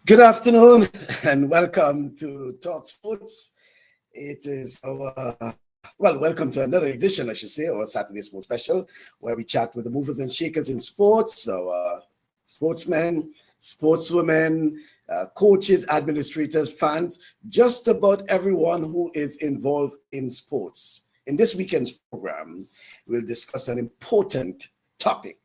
Good afternoon and welcome to TalkSports. It is welcome to another edition, I should say, our Saturday Sports Special, where we chat with the movers and shakers in sports, our sportsmen, sportswomen, coaches, administrators, fans, just about everyone who is involved in sports. In this weekend's program, we'll discuss an important topic: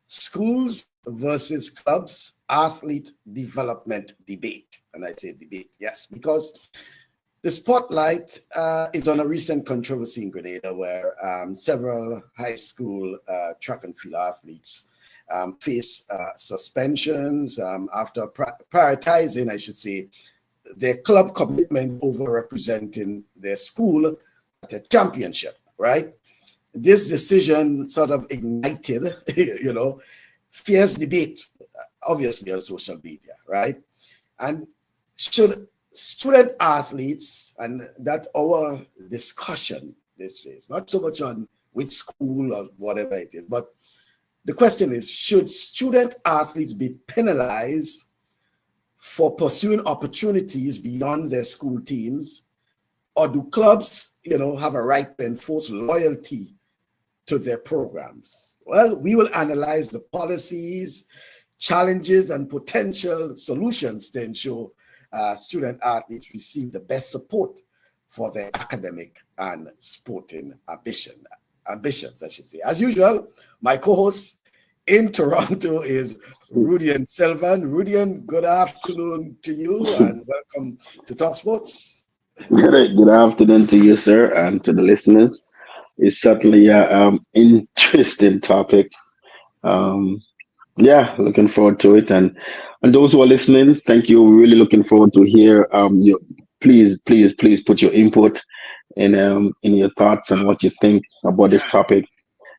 schools versus clubs athlete development debate. And I say debate, yes, because the spotlight is on a recent controversy in Grenada where several high school track and field athletes face suspensions after prioritizing, I should say, their club commitment over representing their school at a championship, right? This decision sort of ignited, fierce debate, obviously on social media, right? And should student athletes, and that's our discussion this is not so much on which school or whatever it is, but the question is, should student athletes be penalized for pursuing opportunities beyond their school teams, or do clubs, have a right to enforce loyalty to their programs? Well, we will analyze the policies, challenges, and potential solutions to ensure student athletes receive the best support for their academic and sporting ambitions, I should say. As usual, my co-host in Toronto is Rudian Sylvan. Rudian, good afternoon to you and welcome to TalkSports. Good afternoon to you, sir, and to the listeners. It's certainly an interesting topic. Um, yeah, looking forward to it, and those who are listening, thank you. Really looking forward to hear your. Please put your input in your thoughts and what you think about this topic.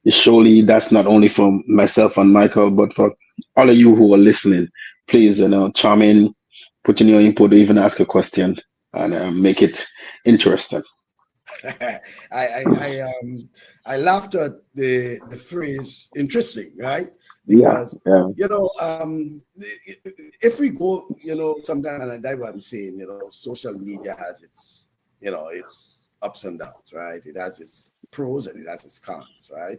Surely that's not only for myself and Michael, but for all of you who are listening. Please, chime in, put in your input, or even ask a question, and make it interesting. I laughed at the phrase "interesting," right? Yeah, Because yeah, if we go, sometimes, and that's what I'm saying, social media has its ups and downs, right? It has its pros and it has its cons, right?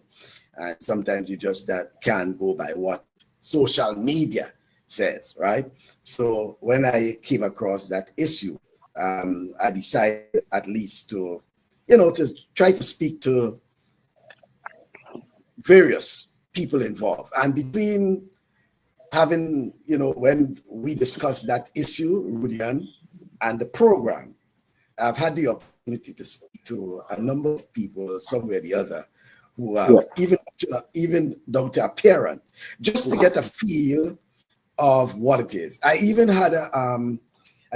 And sometimes you just that can't go by what social media says, right? So when I came across that issue, I decided at least to try to speak to various people involved. And between having, when we discussed that issue, Rudian, and the program, I've had the opportunity to speak to a number of people, somewhere or the other, who yeah. have even down to a parent, just to get a feel of what it is. I even had a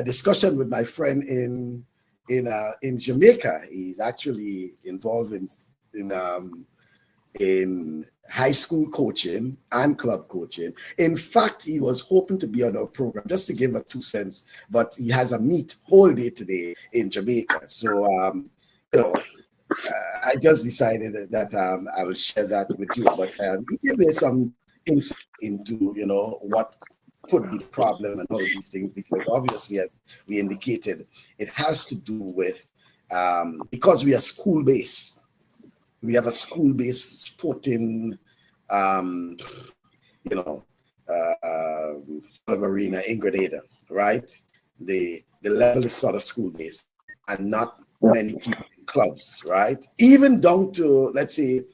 discussion with my friend in Jamaica. He's actually involved in high school coaching and club coaching. In fact, he was hoping to be on our program just to give a 2 cents, but he has a meet whole day today in Jamaica. So, I just decided that I will share that with you. But he gave me some insight into, what could be the problem and all of these things, because obviously, as we indicated, it has to do with because we are school based. We have a school based sporting, you know, sort of arena in Grenada, right? The level is sort of school based, and not Yeah. many people in clubs, right? Even down to, let's say,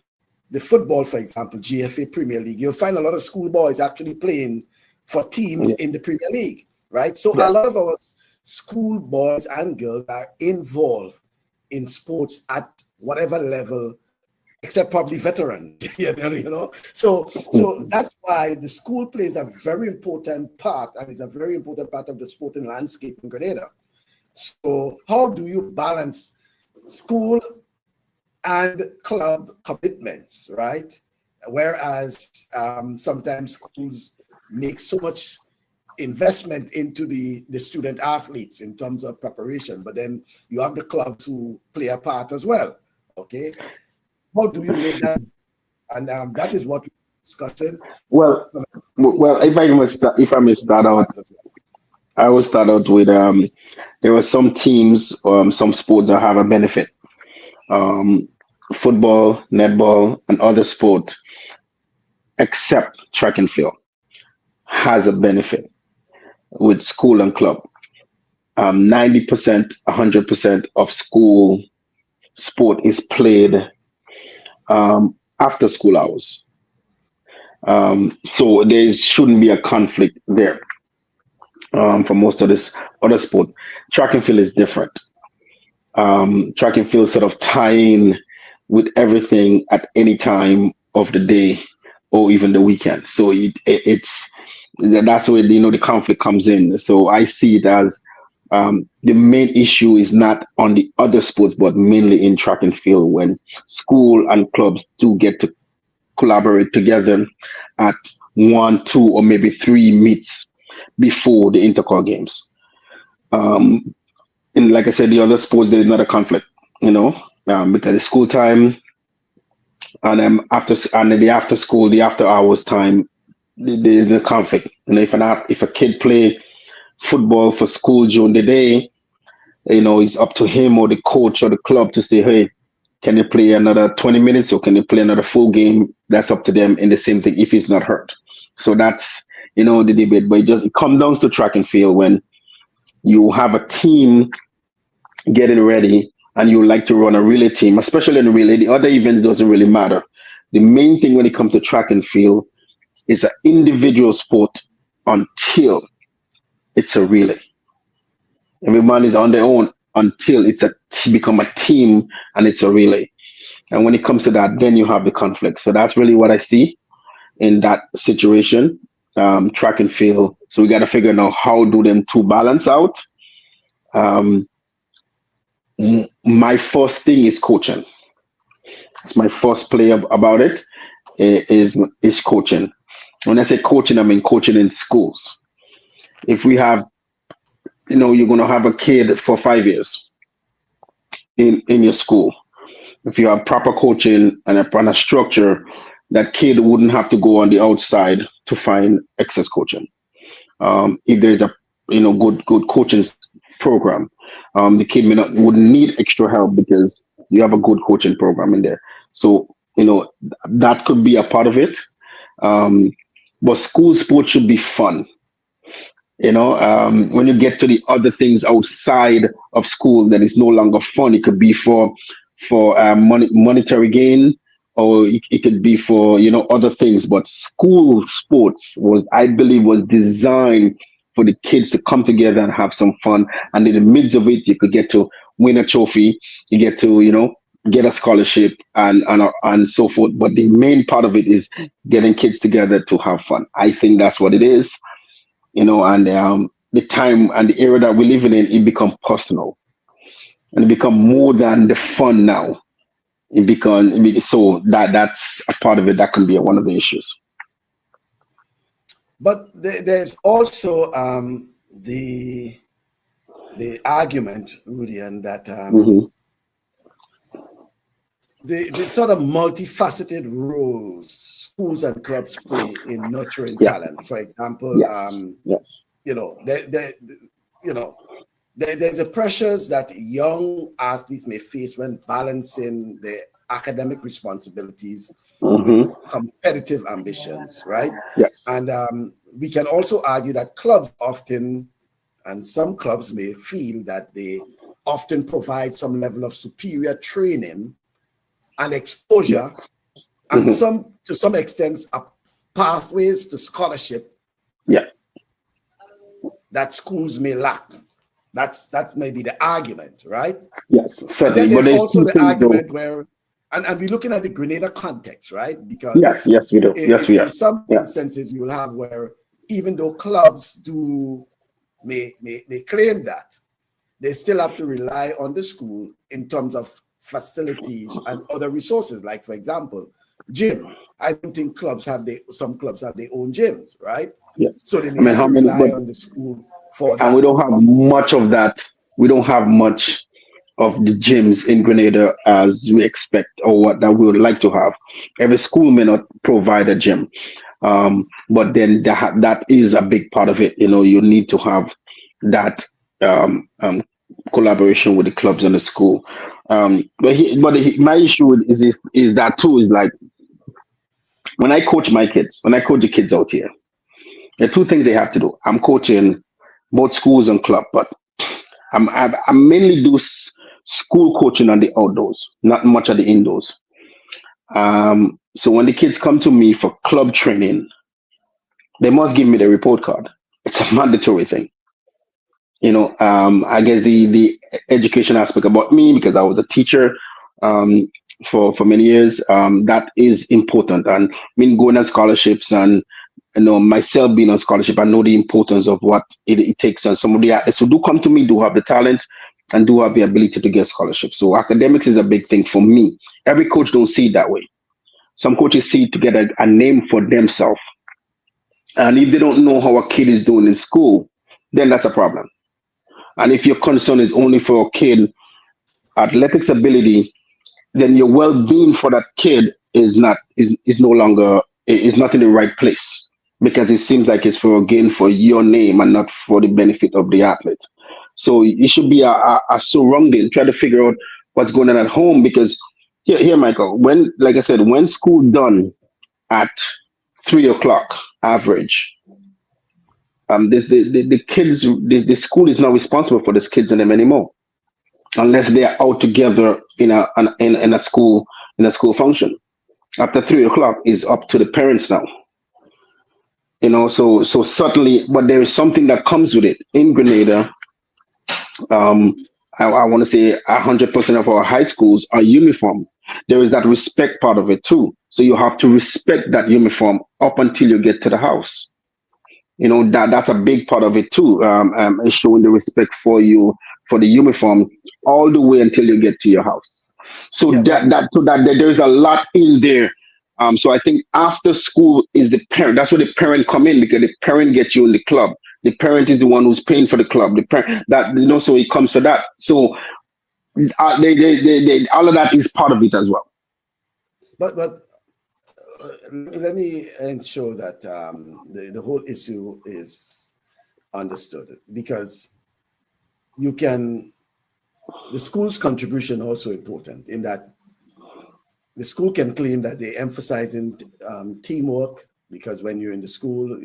the football, for example, GFA Premier League, you'll find a lot of schoolboys actually playing for teams Yeah. in the Premier League, right? So a Yes. lot of our school boys and girls are involved in sports at whatever level, except probably veteran. So that's why the school plays a very important part, and it's a very important part of the sporting landscape in Grenada. So how do you balance school and club commitments, right? Whereas sometimes schools make so much investment into the student athletes in terms of preparation, but then you have the clubs who play a part as well. Okay, how do you make that? And that is what we're discussing. Well, well, if I may start out, I will start out with there are some teams, some sports that have a benefit. Um, Football, netball, and other sport, except track and field, has a benefit with school and club. 90%, 100% of school sport is played after school hours. So there shouldn't be a conflict there for most of this other sport. Track and field is different. Track and field sort of tie in with everything at any time of the day or even the weekend. So it's that's where the conflict comes in. So I see it as the main issue is not on the other sports, but mainly in track and field when school and clubs do get to collaborate together at one, two, or maybe three meets before the intercore games. Um, and like I said, the other sports there is not a conflict, because it's school time and then the after school, the after hours time, there is no conflict. If a kid play football for school during the day, it's up to him or the coach or the club to say, hey, can you play another 20 minutes or can you play another full game? That's up to them. And the same thing if he's not hurt. So that's the debate. But it comes down to track and field when you have a team getting ready and you like to run a relay team, especially in the relay. The other events doesn't really matter. The main thing when it comes to track and field is an individual sport until it's a relay. Everyone is on their own until become a team and it's a relay. And when it comes to that, then you have the conflict. So that's really what I see in that situation, track and field. So we got to figure out how do them two balance out. Um, my first thing is coaching. It's my first play about it is coaching. When I say coaching, I mean coaching in schools. If we have, you're going to have a kid for 5 years in your school. If you have proper coaching and a structure, that kid wouldn't have to go on the outside to find excess coaching. If there's a good coaching program, the kid wouldn't need extra help because you have a good coaching program in there. So that could be a part of it. But school sports should be fun. When you get to the other things outside of school, then it's no longer fun. It could be for monetary gain, or it could be for other things. But school sports I believe, was designed for the kids to come together and have some fun. And in the midst of it, you could get to win a trophy. You get to get a scholarship and so forth. But the main part of it is getting kids together to have fun. I think that's what it is. And the time and the era that we're living in, it become personal and it become more than the fun now. So that's a part of it that can be one of the issues. But there's also the argument, Rudian, that the sort of multifaceted roles schools and clubs play in nurturing talent. For example, there's a pressures that young athletes may face when balancing their academic responsibilities with competitive ambitions, right? Yes. And we can also argue that clubs often, and some clubs may feel that they often provide some level of superior training and exposure, and to some extent pathways to scholarship that schools may lack. That's maybe the argument, right? Yes, certainly. And then there's also the argument where, and we're looking at the Grenada context, right? Because yes, we do. We are. In some instances, you will have where even though clubs may claim that, they still have to rely on the school in terms of facilities and other resources. Like, for example, gym. I don't think some clubs have their own gyms, right? Yes. So they may have to rely on the school for that. And we don't have much of that. We don't have much of the gyms in Grenada as we expect or what that we would like to have. Every school may not provide a gym, but then that is a big part of it. You need to have that um, um, collaboration with the clubs and the school. My issue is that too is like when I coach my kids, when I coach the kids out here, there are two things they have to do. I'm coaching both schools and club, but I mainly do school coaching on the outdoors, not much of the indoors. So when the kids come to me for club training, they must give me the report card. It's a mandatory thing. I guess the education aspect about me, because I was a teacher um, for many years, that is important. And I mean, going on scholarships and myself being on scholarship, I know the importance of what it takes. And some of the athletes who do come to me do have the talent and do have the ability to get scholarships. So academics is a big thing for me. Every coach don't see it that way. Some coaches see it to get a name for themselves. And if they don't know how a kid is doing in school, then that's a problem. And if your concern is only for a kid athletics ability, then your well-being for that kid is no longer is not in the right place, because it seems like it's for gain for your name and not for the benefit of the athlete. So it should be a surrounding. Try to figure out what's going on at home, because here, Michael. When, like I said, when school done at 3 o'clock average, this the kids the school is not responsible for these kids and them anymore, unless they are out together in a school function. After 3 o'clock is up to the parents now. So certainly, but there is something that comes with it. In Grenada, I want to say 100% of our high schools are uniform. There is that respect part of it too. So you have to respect that uniform up until you get to the house. That's a big part of it too. Is showing the respect for you, for the uniform, all the way until you get to your house. So Yeah, but that there's a lot in there. So I think after school is the parent. That's where the parent come in, because the parent gets you in the club. The parent is the one who's paying for the club. The parent so it comes to that. So all of that is part of it as well. let me ensure that the whole issue is understood, because you can the school's contribution also important in that the school can claim that they emphasize in teamwork, because when you're in the school,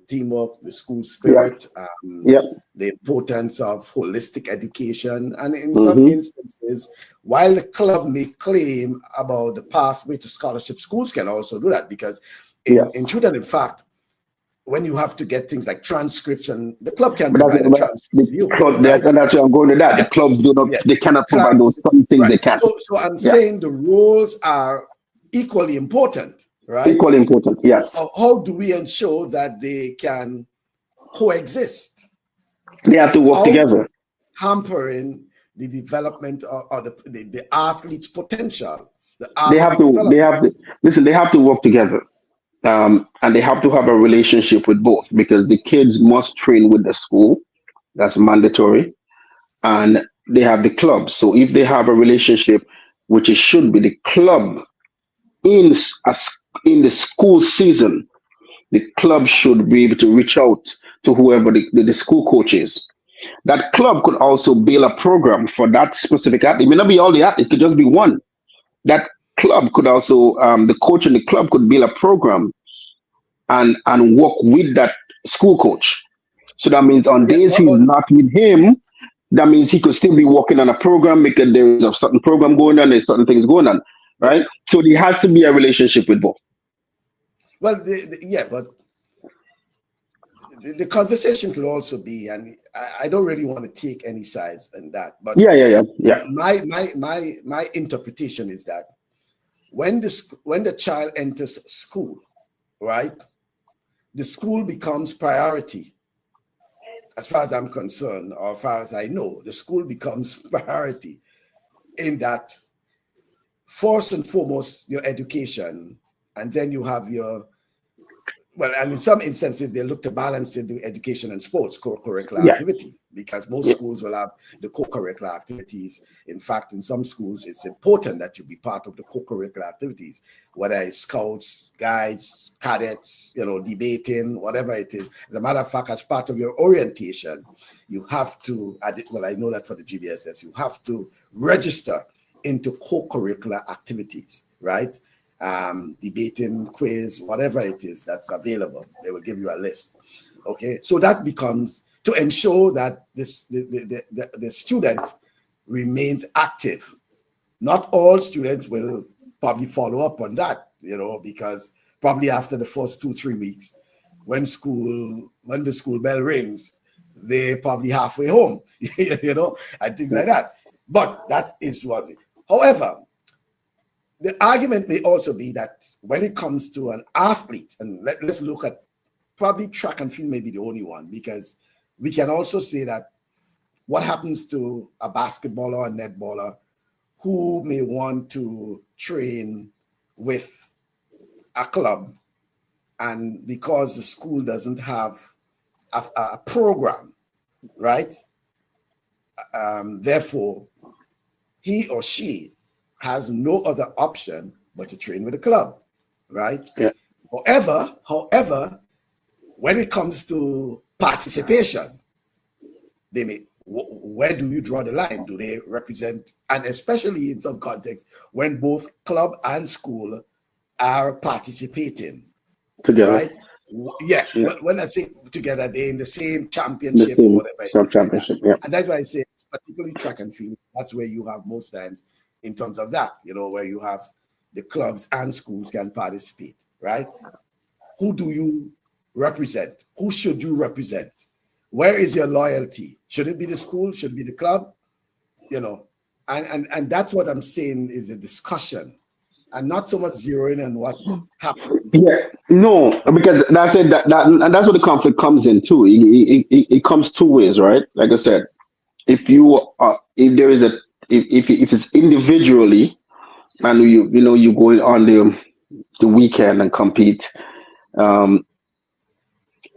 teamwork, the school Yeah. spirit, Yeah. the importance of holistic education. And in some Mm-hmm. instances, while the club may claim about the pathway to scholarship, schools can also do that, because in Yes. truth and in fact, when you have to get things like transcription, the club can But provide a but transcript the for you, club, right? and that's where I'm going to that. The Yeah, clubs do not, yeah. they The cannot club, provide those some things right. they can. So I'm Yeah. saying the roles are equally important, right? Equally important. Yes. How do we ensure that they can coexist They have to work without together. hampering the development or the athlete's potential, the They have athlete's to. They development? have to listen. They have to work together, and they have to have a relationship with both, because the kids must train with the school. That's mandatory, and they have the club. So if they have a relationship, which it should be, the club in in the school season, the club should be able to reach out to whoever the school coach is. That club could also build a program for that specific athlete. It may not be all the athletes; it could just be one. That club could also, the coach in the club could build a program and work with that school coach. So that means on Yeah, days he's not with him, that means he could still be working on a program, because there is a certain program going on, there's certain things going on, but right? So there has to be a relationship with both. well, yeah, but the conversation could also be, and I don't really want to take any sides in that, but Yeah. my interpretation is that when the child enters school, right, the school becomes priority. As far as I'm concerned, or as far as I know, the school becomes priority in that first and foremost your education, and then you have your well, and in some instances, they look to balance into education and sports, co-curricular Yeah. activities, because most Yeah. schools will have the co-curricular activities. In fact, in some schools, it's important that you be part of the co-curricular activities, whether it's scouts, guides, cadets, debating, whatever it is. As a matter of fact, as part of your orientation, you have to, well, I know that for the GBSS, you have to register into co-curricular activities, right? Debating, quiz, whatever it is that's available. They will give you a list. Okay, so that becomes to ensure that the student remains active. Not all students will probably follow up on that, because probably after the first 2-3 weeks, when the school bell rings, they're probably halfway home, and things like that. But that is what. However, the argument may also be that when it comes to an athlete, and let's look at probably track and field may be the only one, because we can also say that what happens to a basketballer or a netballer who may want to train with a club, and because the school doesn't have a program, right? Therefore, he or she has no other option but to train with the club, right? Yeah. However, when it comes to participation, where do you draw the line? Do they represent, and especially in some contexts, when both club and school are participating, Together. right? Yeah. Yeah. When I say together, they're in the same The championship or same whatever it is like that. championship. Yeah. And that's why I say, particularly track and field, that's where you have most times in terms of that, where you have the clubs and schools can participate, right? Who do you represent? Who should you represent? Where is your loyalty? Should it be the school? Should it be the club? And that's what I'm saying is a discussion, and not so much zeroing on what happened. Yeah, no, because that's it. And that's where the conflict comes in too. It comes two ways, right? Like I said, if there is if it's individually, and you going on the weekend and compete. Um,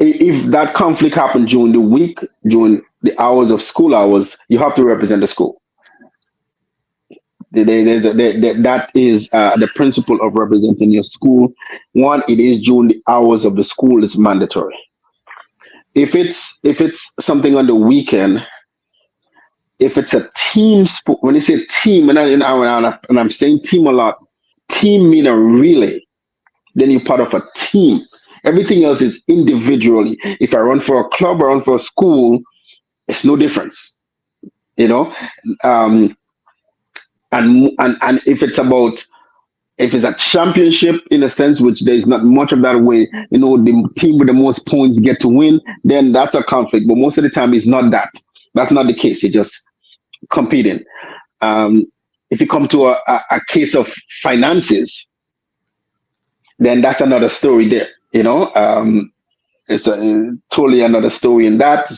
if that conflict happened during the week, during the hours of school hours, you have to represent the school. That is the principle of representing your school. One, it is during the hours of the school, it's mandatory. If it's something on the weekend, if it's a team sport, when you say team, and I'm saying team a lot, team mean a relay. Then you're part of a team. Everything else is individually. If I run for a club or run for a school, it's no difference. You know, um, and if it's a championship in a sense, which there's not much of that way, the team with the most points get to win, then that's a conflict. But most of the time, it's not that. That's not the case. It's just competing. Um, if you come to a case of finances, then that's another story there. It's totally another story in that.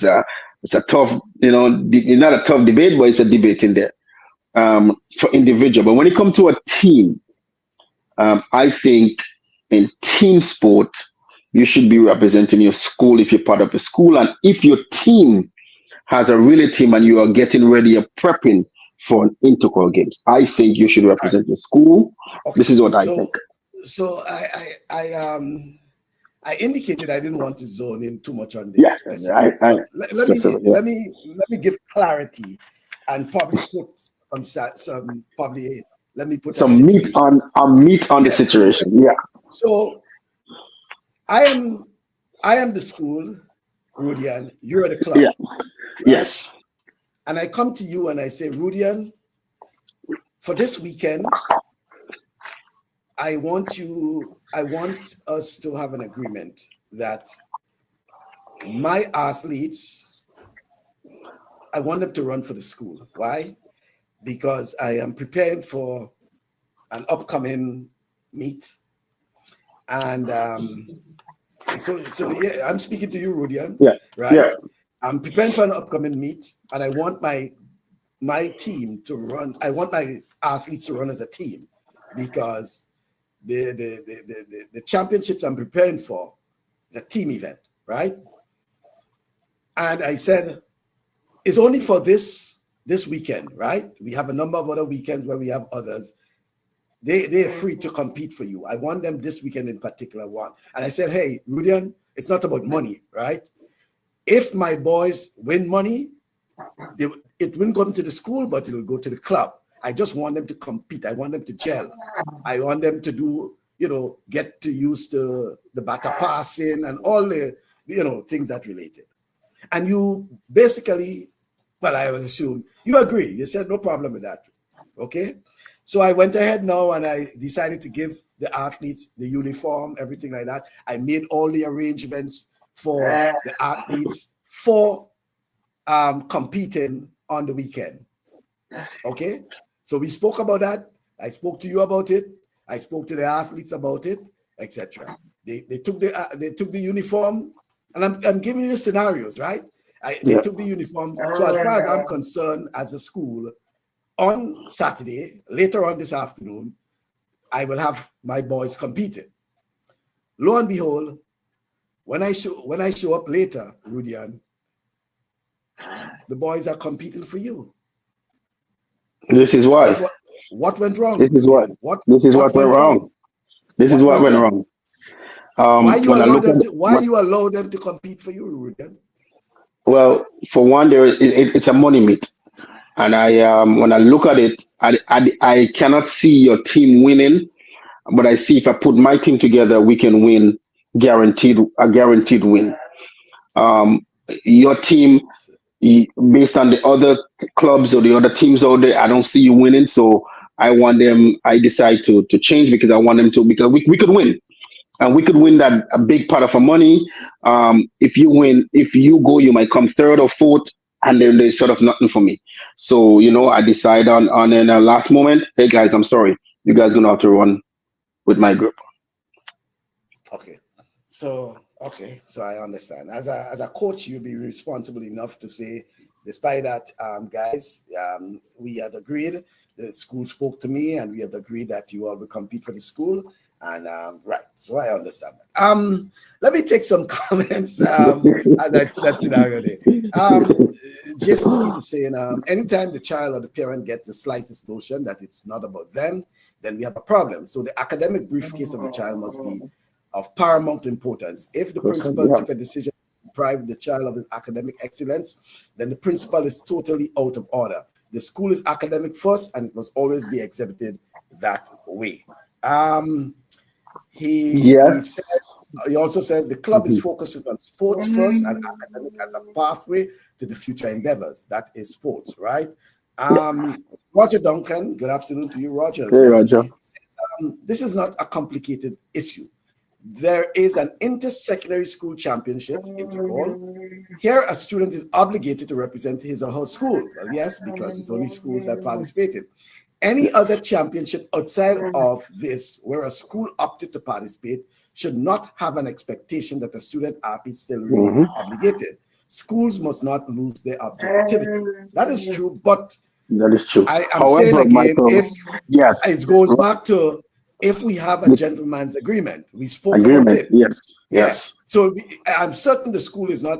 It's a tough, it's not a tough debate, but it's a debate in there for individual. But when it comes to a team, I think in team sport, you should be representing your school if you're part of the school. And if your team has a really team and you are getting ready, you're prepping for an integral games, I think you should All right. represent your school. Okay. This is what I think. So I indicated I didn't want to zone in too much on Yeah, this specifics, but let me yeah. let me give clarity and probably put some probably let me put a Some meat situation. on the Yeah. situation. Yeah. So I am the school, Rudian. You're the club, Yeah. right? Yes. And I come to you and I say, Rudian, for this weekend, I want us to have an agreement that my athletes, I want them to run for the school. Why? Because I am preparing for an upcoming meet. And so yeah, I'm speaking to you, Rudian, Yeah. Yeah. right? I'm preparing for an upcoming meet, and I want my team to run. I want my athletes to run as a team, because the championships I'm preparing for It's a team event, right? And I said, it's only for this weekend, right? We have a number of other weekends where we have others. They're free to compete for you. I want them this weekend in particular one. And I said, hey, Rudian, it's not about money, right? If my boys win money, it won't go to the school, but it will go to the club. I just want them to compete. I want them to gel. I want them to do, get to use the batter passing and all the, things that related. And you basically, well, I would assume you agree. You said no problem with that. Okay. So I went ahead now and I decided to give the athletes the uniform, everything like that. I made all the arrangements for the athletes for competing on the weekend. Okay. So we spoke about that. I spoke to you about it. I spoke to the athletes about it, etc. They took the uniform, and I'm giving you scenarios, right? They took the uniform. So as far as I'm concerned, as a school, on Saturday, later on this afternoon, I will have my boys competing. Lo and behold, when I show up later, Rudian, the boys are competing for you. This is why. What went wrong? This is what. This is what went wrong. This is what went wrong. Why you allow them to compete for you, Rudian? Well, for one, it's a money meet, and I when I look at it, I cannot see your team winning, but I see if I put my team together, we can win, a guaranteed win. Your team, based on the other clubs or the other teams out there, I don't see you winning, so I decide to change because I want them to, because we could win. And we could win that a big part of our money. If you win, if you go, you might come third or fourth, and then there's sort of nothing for me. So I decide on in a last moment. Hey guys, I'm sorry, you guys gonna have to run with my group. Okay, so I understand. As a coach, you'll be responsible enough to say, despite that, guys, we had agreed. The school spoke to me, and we had agreed that you all will compete for the school. And right, so I understand that. Let me take some comments as I put that scenario there. Jason Steve is saying, anytime the child or the parent gets the slightest notion that it's not about them, then we have a problem. So the academic briefcase of the child must be of paramount importance. If the principal took a decision to deprive the child of his academic excellence, then the principal is totally out of order. The school is academic first, and it must always be exhibited that way. He also says the club is focusing on sports first and academic as a pathway to the future endeavors. That is sports, right? Roger Duncan, good afternoon to you, Roger. Hey, Roger. This is not a complicated issue. There is an inter-secondary school championship, intercall. Here, a student is obligated to represent his or her school. Well, yes, because it's only schools that participated. Any other championship outside of this, where a school opted to participate, should not have an expectation that the student athlete still remains obligated. Schools must not lose their objectivity. That is true, but that is true. I am saying again, it goes back to, if we have a gentleman's agreement, we spoke about it. Yes. So I'm certain the school is not,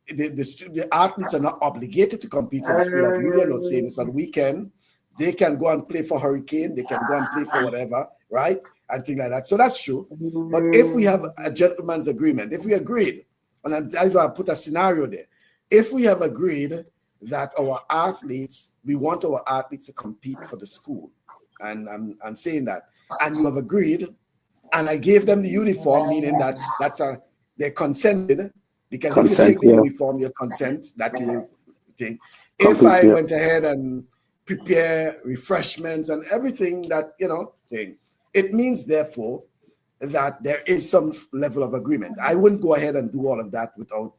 the athletes are not obligated to compete for the school, as William was saying. It's on the weekend. They can go and play for Hurricane. They can go and play for whatever, right? And things like that. So that's true. But if we have a gentleman's agreement, if we agreed, and that's why I put a scenario there. If we have agreed that we want our athletes to compete for the school, and I'm saying that, and you have agreed, and I gave them the uniform, meaning that they consented, because if you take the uniform, you consent that you will take. If I went ahead and prepare refreshments and everything that, thing, it means, therefore, that there is some level of agreement. I wouldn't go ahead and do all of that without,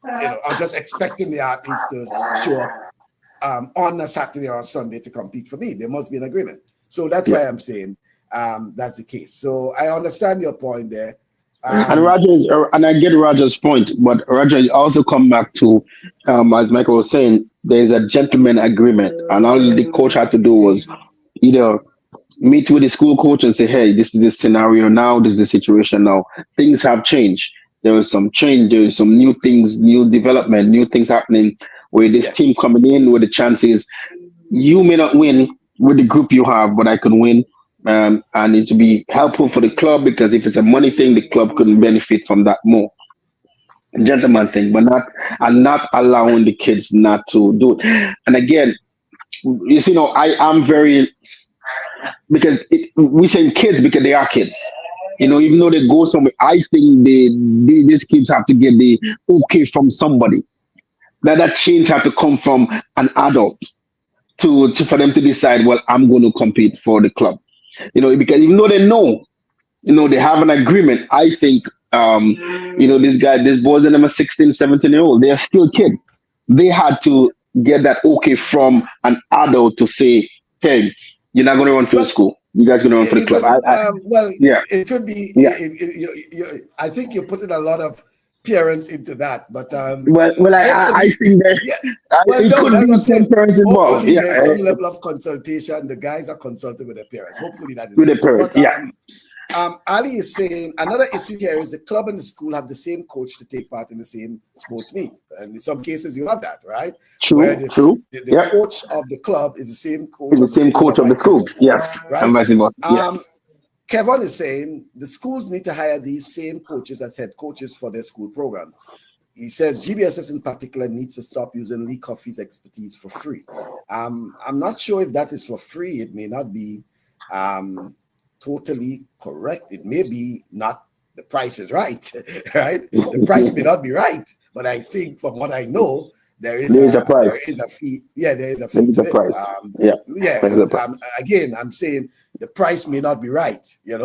or just expecting the athletes to show up on a Saturday or Sunday to compete for me. There must be an agreement. So that's why I'm saying that's the case. So I understand your point there. And I get Roger's point, but Roger also come back to, as Michael was saying, there's a gentleman agreement, and all the coach had to do was either meet with the school coach and say, hey, this is the scenario now, this is the situation now. Things have changed. there was some change, there was some new things, new development, new things happening. Where this Yes. team coming in, where the chances you may not win with the group you have, but I can win. And it will be helpful for the club because if it's a money thing, the club couldn't benefit from that more. Yeah. Gentleman thing, but not allowing the kids not to do it. And again, you see, I am very because we say kids because they are kids. Even though they go somewhere, I think these kids have to get the okay from somebody. That change have to come from an adult to for them to decide. Well, I'm going to compete for the club. Because even though they have an agreement. I think, these boys and them are 16, 17-year old. They are still kids. They had to get that okay from an adult to say, hey, you're not going to run for the Well, school. You guys going to run for the it club. was well. Yeah, It could be. yeah. I think you're putting a lot of parents into that, but Well, I hopefully, think that yeah. Well, it no, could that's what be I'm some saying. parents involved. Hopefully, Yeah, there's some level of consultation. The guys are consulting with their parents. Hopefully, that is with the the case. parents. But Yeah, Ali is saying another issue here is the club and the school have the same coach to take part in the same sports meet. And in some cases, you have that, right? Where true, true. the Yeah, coach of the club is the same coach it's the of the same school or coach of the vice school. versa, Yes, and right? vice versa. Um, Yes, Kevin is saying the schools need to hire these same coaches as head coaches for their school programs. He says GBSS in particular needs to stop using Lee Coffey's expertise for free. I'm not sure if that is for free. It may not be um, totally correct. It may be not the price is right, right? The price may not be right, but I think from what I know, there is a price. there is a fee. Yeah, there is a There fee is to a it. price. Yeah, Yeah, there is a but price. again, I'm saying the price may not be right, Yeah,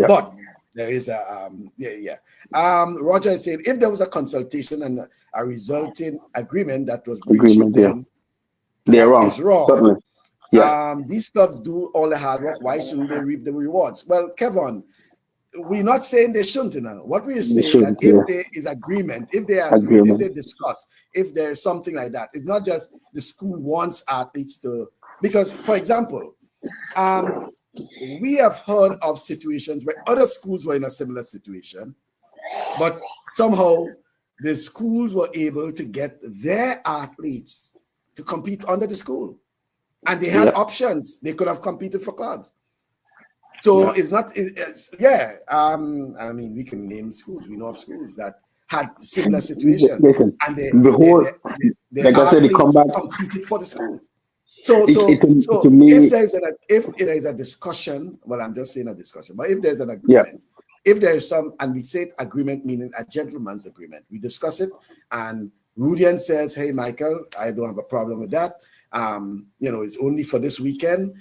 but there is a yeah, yeah. Roger is saying if there was a consultation and a resulting agreement that was breached, agreement. Yeah, then they're that wrong. is wrong. Certainly. Yeah, These clubs do all the hard work. Why shouldn't they reap the rewards? Well, Kevin, we're not saying they shouldn't. What we're they saying that shouldn't. if Yeah, there is agreement, if they agreed, if they agreement. discuss, if there's something like that, it's not just the school wants athletes to. Because, for example, um, we have heard of situations where other schools were in a similar situation, but somehow the schools were able to get their athletes to compete under the school, and they had Yeah, options. They could have competed for clubs. So yeah. it's not, yeah. I mean, we can name schools. We know of schools that had similar situation, Listen, and the whole, the like I said, the athletes comeback. competed for the school. So, It to if me. there is a discussion, well, I'm just saying a discussion, but if there's an Yeah, agreement, if there is some, and we say agreement meaning a gentleman's agreement, we discuss it, and Rudian says, "Hey, Michael, I don't have a problem with that. It's only for this weekend.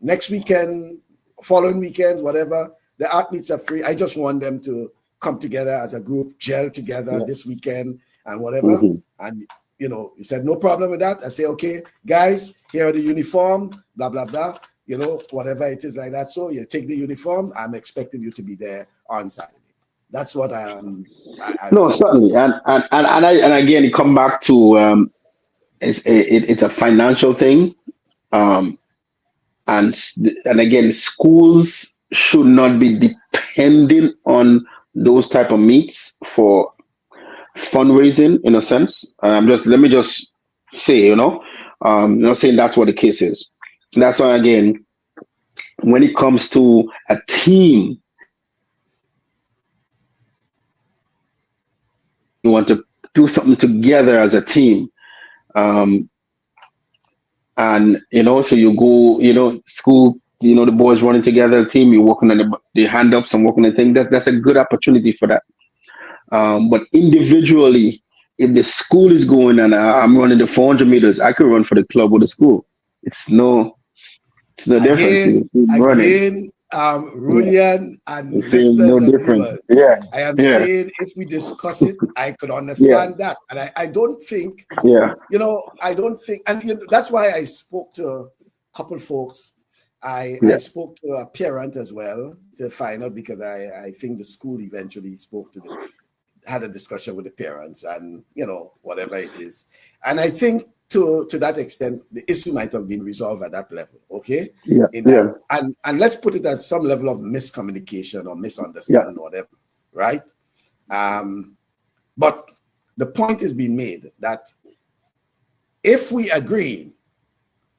Next weekend, following weekend, whatever. The athletes are free. I just want them to come together as a group, gel together yeah. this weekend and whatever." Hmm. And he said, no problem with that. I say, okay, guys, here are the uniform, blah, blah, blah, whatever it is like that. So you take the uniform. I'm expecting you to be there on Saturday. That's what I No, think. certainly, and again, it come back to it's a financial thing, um, and again, schools should not be depending on those type of meets for fundraising in a sense. And let me just say, not saying that's what the case is. That's why again, when it comes to a team, you want to do something together as a team. Um, and so you go, school, the boys running together, team, you're working on the hand ups and working on the thing. That's a good opportunity for that. But individually, if the school is going and I'm running the 400 meters, I could run for the club or the school. It's no, it's no difference. Again, It's running. Yeah, Rudian and the same, listeners no and difference. viewers, Yeah, I am yeah, saying if we discuss it, I could yeah, understand that. And I don't think, yeah, I don't think, and that's why I spoke to a couple folks. I yeah. spoke to a parent as well to find out because I think the school eventually had a discussion with the parents and whatever it is. And I think to that extent, the issue might have been resolved at that level. Okay, Yeah, in that, yeah, and let's put it as some level of miscommunication or yeah, misunderstanding or whatever, right? But the point is being made that if we agree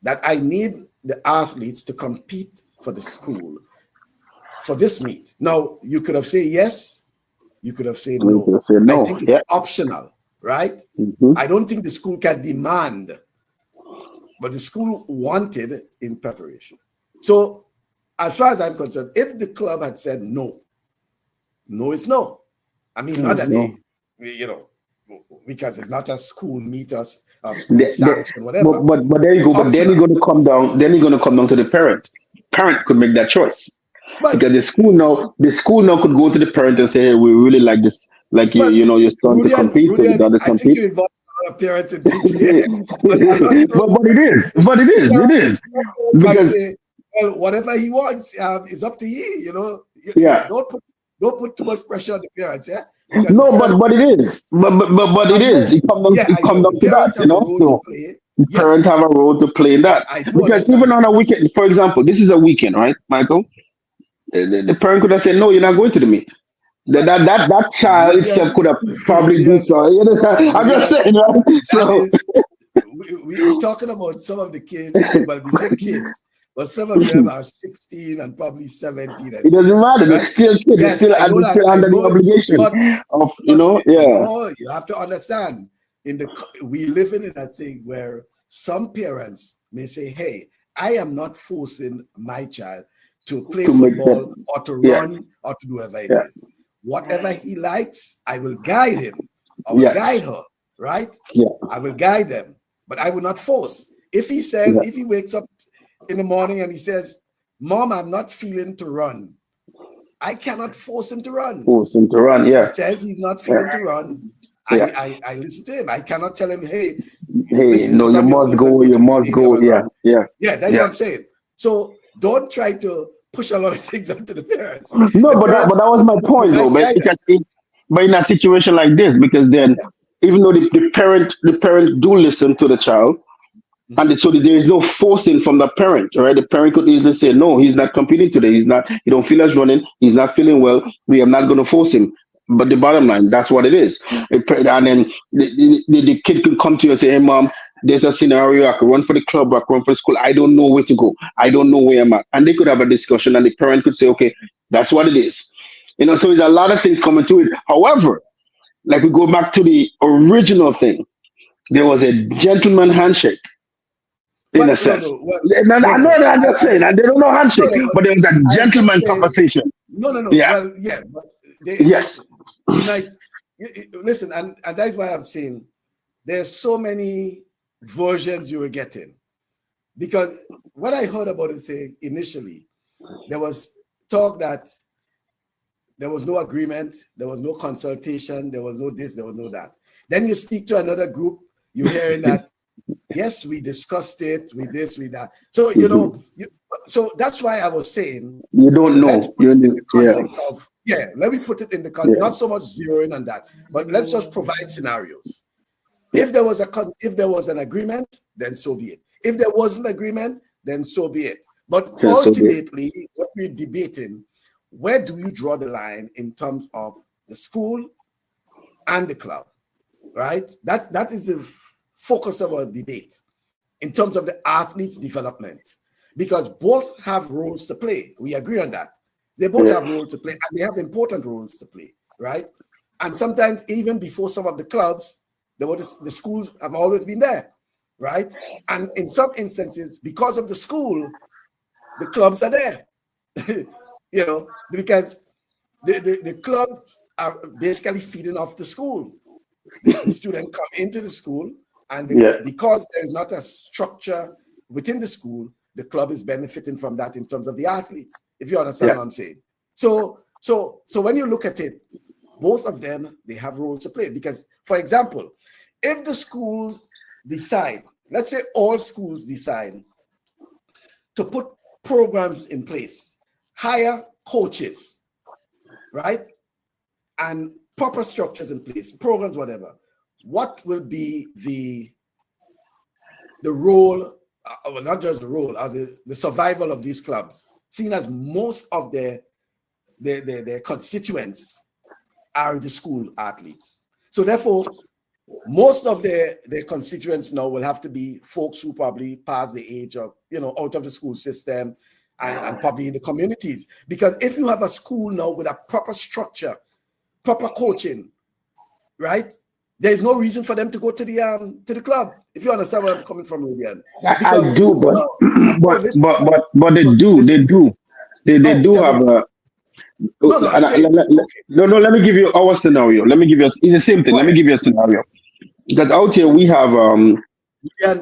that I need the athletes to compete for the school for this meet, now you could have said yes, you could have said no. I think it's optional, right? I don't think the school can demand, but the school wanted in preparation. So as far as I'm concerned, if the club had said no, no is no. I mean, not that they, because it's not a school meet us, a school sanction, whatever. But there you go. But then you're going to come down. Then you're going to come down to the parent. Parent could make that choice, because the school now could go to the parent and say, "Hey, we really like this, like your son to compete, so the others compete." I think you involve parents in DTA, but it is because say, well, whatever he wants is up to you. Don't put too much pressure on the parents, yeah. Because but it is, but it is. It comes down to that, So the parents have a role to play in that. Because even on a weekend, for example, this is a weekend, right, Michael? The parent could have said, "No, you're not going to the meet." That child itself could have probably do so. You understand? I'm just saying, right? So we're talking about some of the kids. Well, we say kids, but some of them are 16 and probably 17. It doesn't matter. They're still kids. They're still under the obligation of, No, you have to understand. We living in a thing where some parents may say, "Hey, I am not forcing my child to play football or to run or to do whatever it is. Whatever he likes, I will guide him. I will guide her, right? Yeah. I will guide them, but I will not force. If he says, if he wakes up in the morning and he says, 'Mom, I'm not feeling to run,' I cannot force him to run. Yeah. He says he's not feeling to run. I listen to him. I cannot tell him, hey, no, you must go. You must go. Yeah. That's what I'm saying. So don't try to push a lot of things onto the parents. No, but that was my point, though. But in a situation like this, because then, even though the parent do listen to the child, and so there is no forcing from the parent, right? The parent could easily say, "No, he's not competing today. He don't feel as running. He's not feeling well. We are not going to force him." But the bottom line, that's what it is. And then the kid could come to you and say, "Hey, Mom, there's a scenario. I could run for the club, I could run for the school. I don't know where to go. I don't know where I'm at." And they could have a discussion, and the parent could say, "Okay, that's what it is." So there's a lot of things coming to it. However, like we go back to the original thing, there was a gentleman handshake. In a sense. I'm just saying, and they don't know handshake, but there was a gentleman conversation. No. Yeah. Well, yeah, but listen, and that's why I'm saying there's so many versions you were getting. Because what I heard about the thing initially, there was talk that there was no agreement, there was no consultation, there was no this, there was no that. Then you speak to another group, you're hearing that, yes, we discussed it, with this, with that. So, so that's why I was saying, you don't know. Let's put it in the context of, let me put it in the context, not so much zeroing on that, but let's just provide scenarios. If there was an agreement, then so be it. If there wasn't agreement, then so be it. But ultimately, what we're debating, where do you draw the line in terms of the school and the club, right? That is the focus of our debate in terms of the athletes' development, because both have roles to play. We agree on that. They both have roles to play, and they have important roles to play, right? And sometimes even before some of the clubs, the schools have always been there, right? And in some instances, because of the school, the clubs are there, because the clubs are basically feeding off the school. The students come into the school, and because there's not a structure within the school, the club is benefiting from that in terms of the athletes, if you understand what I'm saying. So when you look at it, both of them, they have roles to play. Because, for example, if the schools decide, let's say all schools decide to put programs in place, hire coaches, right? And proper structures in place, programs, whatever, what will be the role, not just the role, the survival of these clubs, seeing as most of their constituents are the school athletes. So therefore, most of their constituents now will have to be folks who probably pass the age of, out of the school system and probably in the communities. Because if you have a school now with a proper structure, proper coaching, right? There's no reason for them to go to the club. If you understand where I'm coming from, Rubian. I do, but they listen. they do Tell me. have a. No, I'm saying. Okay. No, let me give you our scenario. Let me give you it's the same thing. Let me give you a scenario. Because out here we have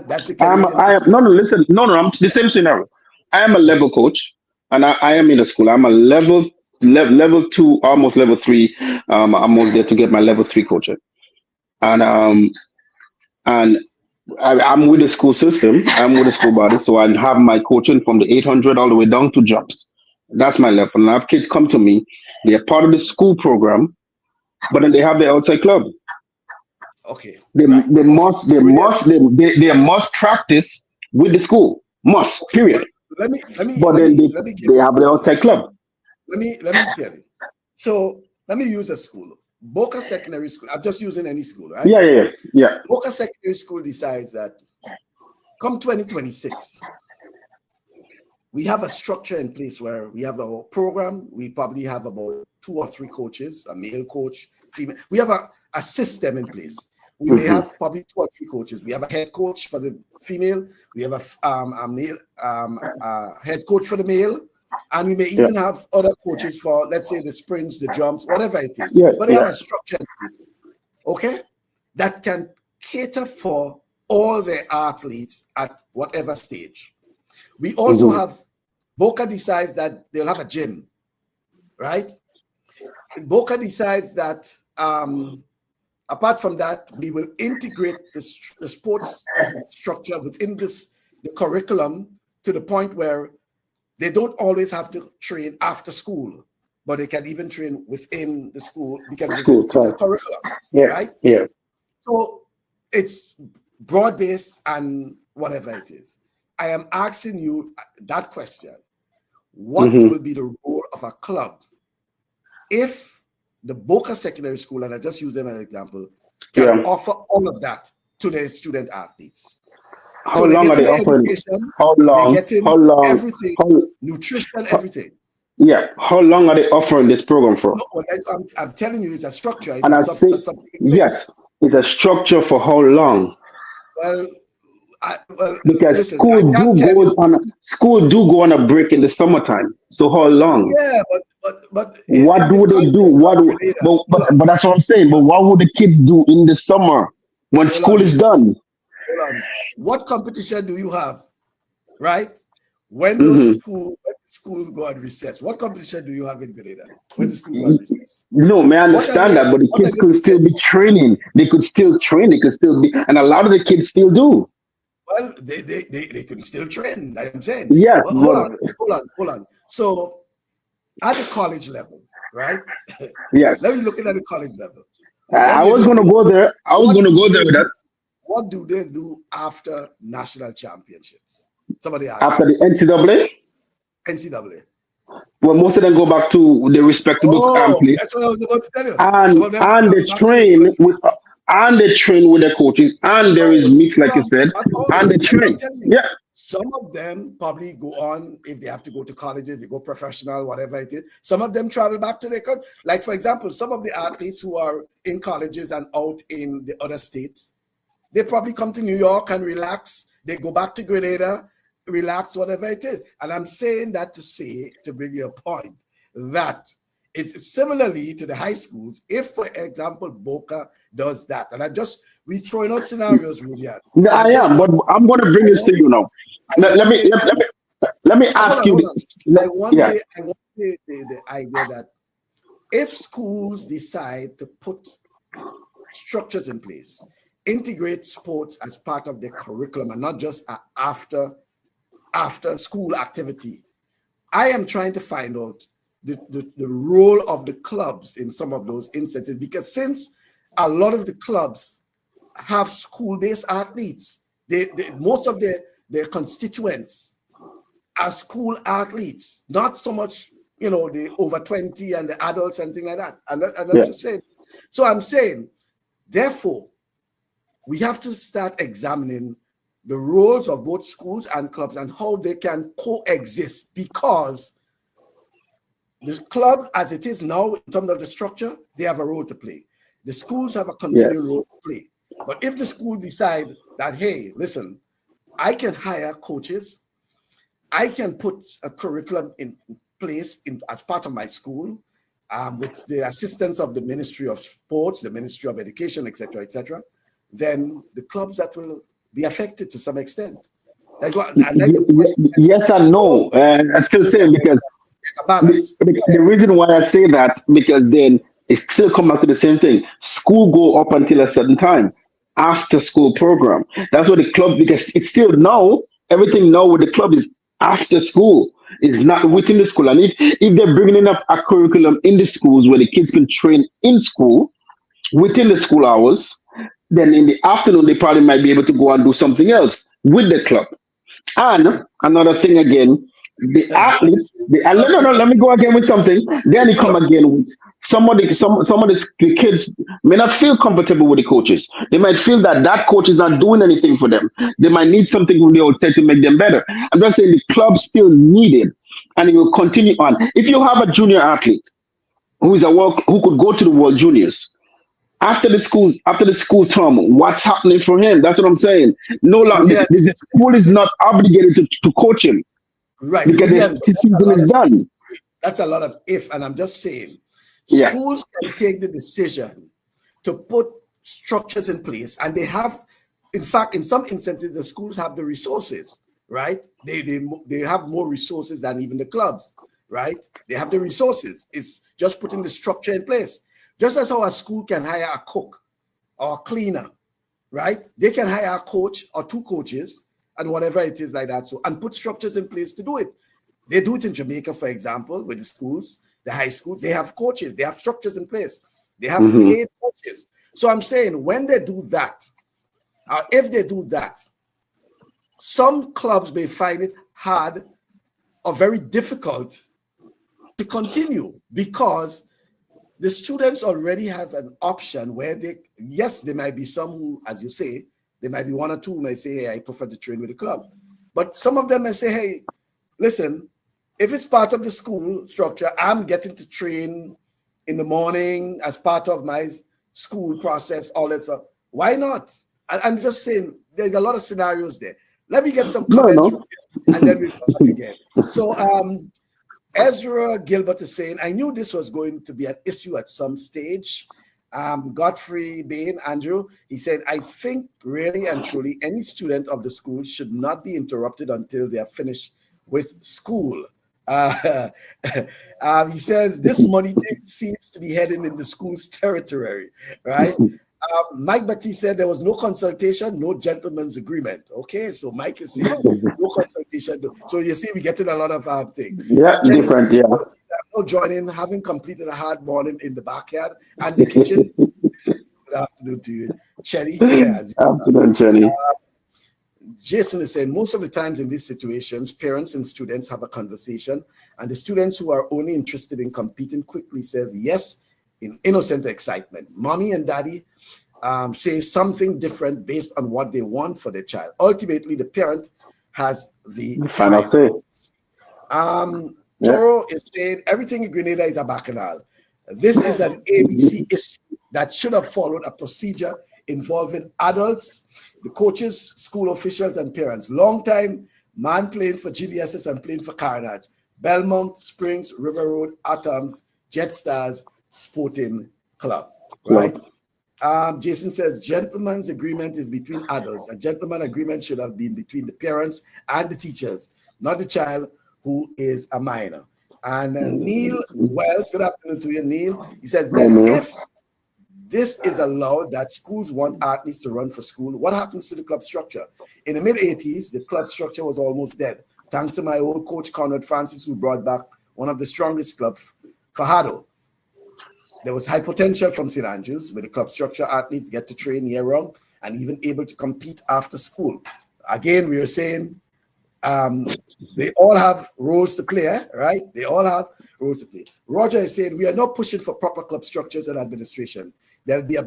that's the Canadian I am system. I'm the same scenario. I am a level coach and I am in a school. I'm a level 2, almost level 3. I'm almost there to get my level 3 coaching. And I'm with the school system. I'm with the school body, so I have my coaching from the 800 all the way down to jobs. That's my level. And I have kids come to me. They're part of the school program, but then they have their outside club. Okay. They Right. they must practice with the school. Must. Okay. Period. Let me But then give they have their outside club. Let me tell you. So let me use a school. Boca Secondary School. I'm just using any school, right? Yeah. Boca Secondary School decides that come 2026, we have a structure in place where we have our program. We probably have about 2 or 3 coaches, a male coach, female. We have a system in place. We may have probably 2 or 3 coaches. We have a head coach for the female. We have a male head coach for the male. And we may even have other coaches for, let's say, the sprints, the jumps, whatever it is. But they have a structure in place, okay, that can cater for all the athletes at whatever stage. We also have, Boca decides that they'll have a gym, right? Boca decides that apart from that, we will integrate the sports structure within the curriculum to the point where they don't always have to train after school, but they can even train within the school because it's a curriculum, right? Yeah. So it's broad-based and whatever it is. I am asking you that question. What will be the role of a club if the Boca Secondary School, and I just use them as an example, can offer all of that to their student athletes? How long are they offering? How long? Everything, nutrition, everything. Yeah. How long are they offering this program for? No, I'm telling you, it's a structure. It's and I say, yes, it's a structure for how long? Well, because listen, school do go on a break in the summertime. So how long? Yeah, but what do they do? But that's what I'm saying. But what would the kids do in the summer when school is done? Hold on. What competition do you have, right? When those schools go on recess, what competition do you have in Grenada when the school go on recess? No, may I understand that, but the kids could still be training. They could still train. They could still be, and a lot of the kids still do. Well, they can still train. I'm saying. Yes. Well, hold on. So, at the college level, right? Yes. Let me look at the college level. I was going to go there. With that. What do they do after national championships? Somebody asked. After the NCAA? NCAA. Well, most of them go back to the respectable place. That's what I was about to tell you. And they train with their coaches, and there is mix, like you said, and they train. Yeah. Some of them probably go on, if they have to go to colleges, they go professional, whatever it is. Some of them travel back to their country. Like, for example, some of the athletes who are in colleges and out in the other states, they probably come to New York and relax. They go back to Grenada, relax, whatever it is. And I'm saying that to bring you a point, that it's similarly to the high schools. If, for example, Boca does that, and we throwing out scenarios, Rudian. No, I am, but I'm going to bring this to you now. Let me ask you this. I want the idea that if schools decide to put structures in place, integrate sports as part of their curriculum and not just after school activity, I am trying to find out the role of the clubs in some of those instances, because since a lot of the clubs have school-based athletes, most of their constituents are school athletes, not so much the over 20 and the adults and things like that. And I'm Yeah. just saying. So I'm saying, therefore, we have to start examining the roles of both schools and clubs and how they can coexist, because the club, as it is now, in terms of the structure, they have a role to play. The schools have a continuing Yes. role to play. But if the school decide that, hey, listen, I can hire coaches, I can put a curriculum in place as part of my school, with the assistance of the Ministry of Sports, the Ministry of Education, etc., then the clubs that will be affected to some extent. That's what, and that's the point. Yes and no. I still saying because There's a balance. the reason why I say that, because then it still come back to the same thing. School go up until a certain time. After school program. That's what the club, because it's still now, everything now with the club is after school. It's not within the school. And if they're bringing up a curriculum in the schools where the kids can train in school within the school hours, then in the afternoon they probably might be able to go and do something else with the club. And another thing again, the athletes, no, no, no, let me go again with something. Then you come Sure. again with some of the kids may not feel comfortable with the coaches. They might feel that that coach is not doing anything for them. They might need something from the outside to make them better. I'm just saying the club still needed, and it will continue on. If you have a junior athlete who could go to the World Juniors, after the school term, what's happening for him? That's what I'm saying. No, Really, the school is not obligated to coach him right. because Really, the season is done. that's a lot of if, and I'm just saying, Yeah. schools can take the decision to put structures in place, and they have, in fact, in some instances, the schools have the resources, right? They have more resources than even the clubs, right? They have the resources. It's just putting the structure in place. Just as how a school can hire a cook or a cleaner, right? They can hire a coach or two coaches and whatever it is like that. So, and put structures in place to do it. They do it in Jamaica, for example, with the schools, the high schools. They have coaches, they have structures in place, they have Hmm. paid coaches. So I'm saying, when they do that, or if they do that, some clubs may find it hard or very difficult to continue, because the students already have an option where there might be some who, as you say, there might be one or two who may say, hey, I prefer to train with the club. But some of them may say, hey, listen, if it's part of the school structure, I'm getting to train in the morning as part of my school process, all that stuff. Why not? I'm just saying, there's a lot of scenarios there. Let me get some No, comments no. and then we'll come back again. So Ezra Gilbert is saying, I knew this was going to be an issue at some stage. Godfrey Bain, Andrew, he said, I think really and truly any student of the school should not be interrupted until they are finished with school. He says, this money thing seems to be heading in the school's territory, right? Mike Batiste said there was no consultation, no gentleman's agreement. Okay, so Mike is saying no consultation. So you see, we getting a lot of things. Yeah, Jenny different. Yeah. I'm now joining, having completed a hard morning in the backyard and the kitchen. Good afternoon to you, Chenny. Afternoon, Jenny. Jason is saying, most of the times in these situations, parents and students have a conversation, and the students who are only interested in competing quickly says yes in innocent excitement. Mommy and daddy say something different based on what they want for their child. Ultimately, the parent has the Final say. Yeah. Toro is saying everything in Grenada is a bacchanal. This is an ABC issue that should have followed a procedure involving adults, the coaches, school officials, and parents. Long time man playing for GDSS and playing for Carnage. Belmont, Springs, River Road, Atoms, Jet Stars, Sporting Club, right? Jason says, gentleman's agreement is between adults. A gentleman agreement should have been between the parents and the teachers, not the child who is a minor. And Neil Wells, good afternoon to you, Neil. He says, then if this is allowed that schools want athletes to run for school, what happens to the club structure? In the mid-80s, the club structure was almost dead, thanks to my old coach, Conrad Francis, who brought back one of the strongest clubs, Fajardo. There was high potential from St. Andrews, where the club structure athletes get to train year-round and even able to compete after school. Again, we are saying they all have roles to play, right? They all have roles to play. Roger is saying we are not pushing for proper club structures and administration. There will be a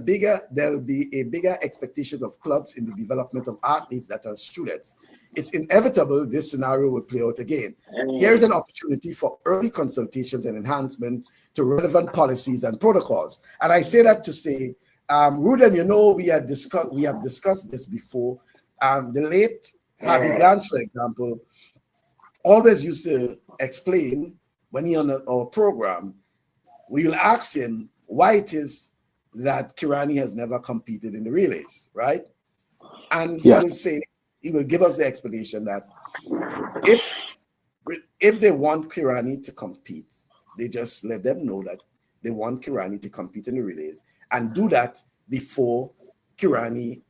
bigger expectation of clubs in the development of athletes that are students. It's inevitable this scenario will play out again. Here's an opportunity for early consultations and enhancement to relevant policies and protocols. And I say that to say, Ruden, you know, we have discussed this before. The late Harvey Glantz, for example, always used to explain when he on our program, we will ask him why it is that Kirani has never competed in the relays, right? And he will say, he will give us the explanation that if they want Kirani to compete, they just let them know that they want Kirani to compete in the relays and do that before Kirani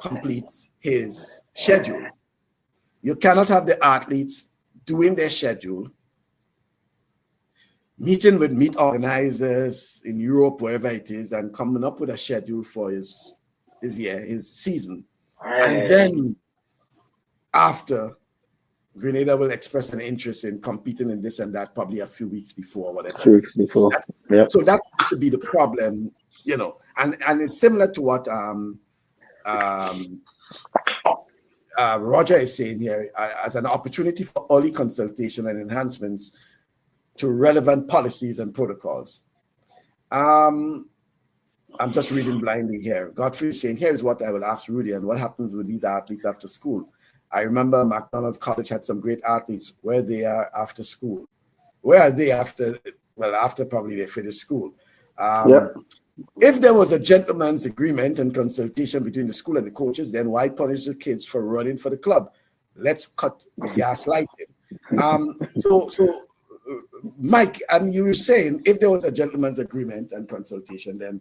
completes his schedule. You cannot have the athletes doing their schedule, meeting with meet organizers in Europe, wherever it is, and coming up with a schedule for his season. And then after, Grenada will express an interest in competing in this and that probably a few weeks before, whatever. 2 weeks before. So that used to be the problem, you know, and it's similar to what Roger is saying here, as an opportunity for early consultation and enhancements to relevant policies and protocols. I'm just reading blindly here. Godfrey is saying, here's what I will ask Rudy, and what happens with these athletes after school? I remember McDonald's College had some great athletes. Where they are after school? Where are they after? Well, after probably they finish school. If there was a gentleman's agreement and consultation between the school and the coaches, then why punish the kids for running for the club? Let's cut the gaslighting. So Mike, you were saying if there was a gentleman's agreement and consultation, then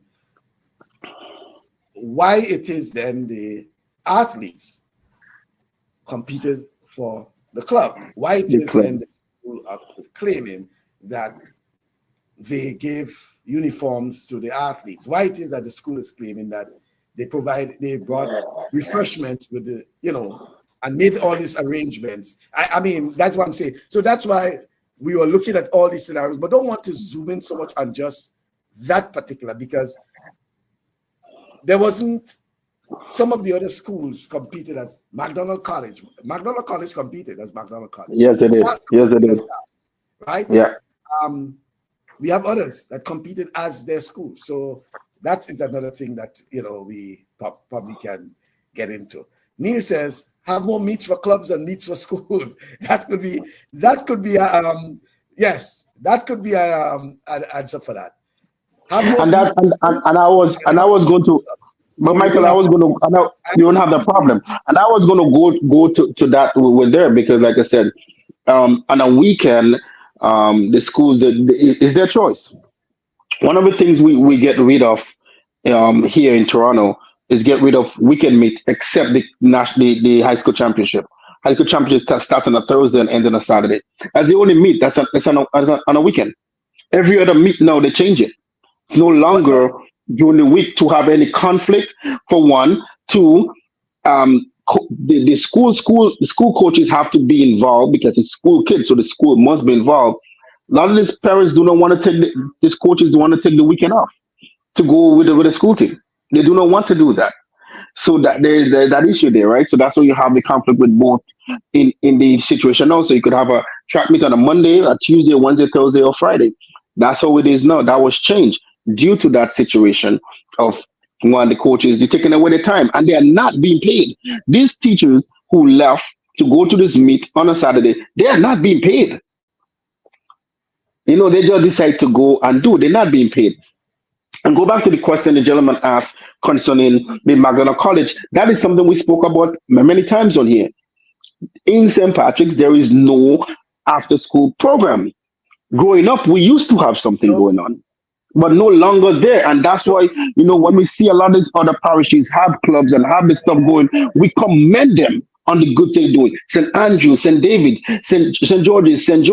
why it is then the athletes competed for the club? Why it is then the school are claiming that they give uniforms to the athletes? Why it is that the school is claiming that they brought refreshments with the, you know, and made all these arrangements? I mean, that's what I'm saying. So that's why we were looking at all these scenarios, but don't want to zoom in so much on just that particular, because there wasn't, some of the other schools competed as McDonald College. McDonald College competed as McDonald College. Yes, it is. Yes, it is. Right? Yeah. We have others that competed as their schools. So that is another thing that, you know, we probably can get into. Neil says, have more meets for clubs and meets for schools. That could be yes, that could be an answer for that. And I was going to, but Michael, I was going to, you don't have the problem. And I was going to go to that with there, because like I said, on a weekend, the schools, is their choice. One of the things we get rid of here in Toronto is get rid of weekend meets, except the high school championship. High school championship starts on a Thursday and ends on a Saturday. That's the only meet that's on a weekend. Every other meet now they change it. It's no longer during the week to have any conflict. For one, two, the school coaches have to be involved because it's school kids, so the school must be involved. A lot of these parents do not want to take these coaches do want to take the weekend off to go with the school team. They do not want to do that. So that there's that issue there, right? So that's why you have the conflict with both in the situation. Also, you could have a track meet on a Monday, a Tuesday, Wednesday, Thursday, or Friday. That's how it is now. That was changed due to that situation of one, the coaches, they're taking away their time and they are not being paid. These teachers who left to go to this meet on a Saturday, they are not being paid. You know, they just decide to go and do. They're not being paid. And go back to the question the gentleman asked concerning the McDonald College. That is something we spoke about many times on here. In St. Patrick's, there is no after-school program. Growing up, we used to have something going on, but no longer there. And that's why, you know, when we see a lot of these other parishes have clubs and have this stuff going, we commend them on the good thing doing. St. Andrew, St. David, St. George's, St.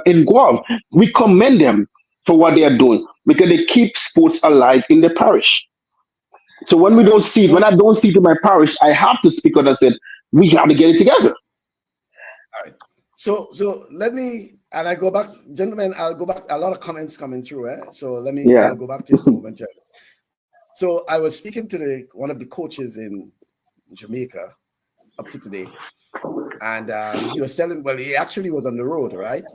in Guelph, we commend them for what they are doing because they keep sports alive in the parish. So when we don't see it, when I don't see it in my parish, I have to speak out and say, we have to get it together. All right. So let me And I go back, gentlemen, I'll go back. A lot of comments coming through. So Yeah. I'll go back to it momentarily. So I was speaking to one of the coaches in Jamaica up to today. And he was telling, well, he actually was on the road, right?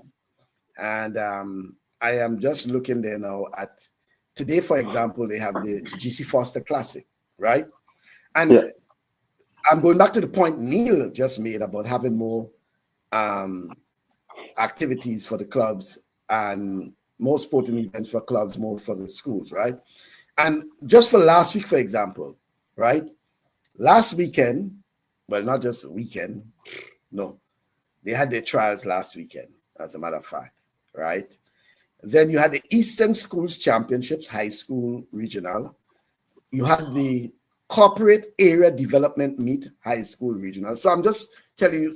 And I am just looking there now at today, for example, they have the GC Foster Classic, right? And Yeah. I'm going back to the point Neil just made about having more activities for the clubs and more sporting events for clubs, more for the schools, right? And just for last week, for example, right? Last weekend, well, not just a weekend, no, they had their trials last weekend, as a matter of fact, right? Then you had the Eastern Schools Championships, high school, regional. You had the Corporate Area Development Meet, high school, regional. So I'm just telling you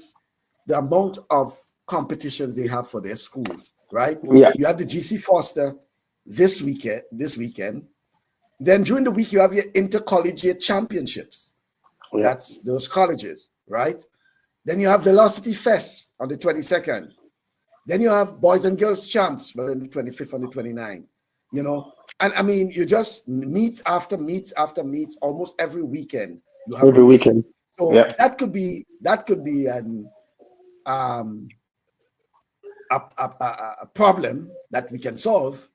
the amount of competitions they have for their schools, right? Yeah. You have the GC Foster this weekend. Then during the week, you have your intercollegiate championships. Yeah. That's those colleges, right? Then you have Velocity Fest on the 22nd. Then you have Boys and Girls Champs on the 25th and the 29th, you know. And I mean, you just meets after meets after meets almost every weekend. You have Every meets. weekend. So Yeah. that could be an a problem that we can solve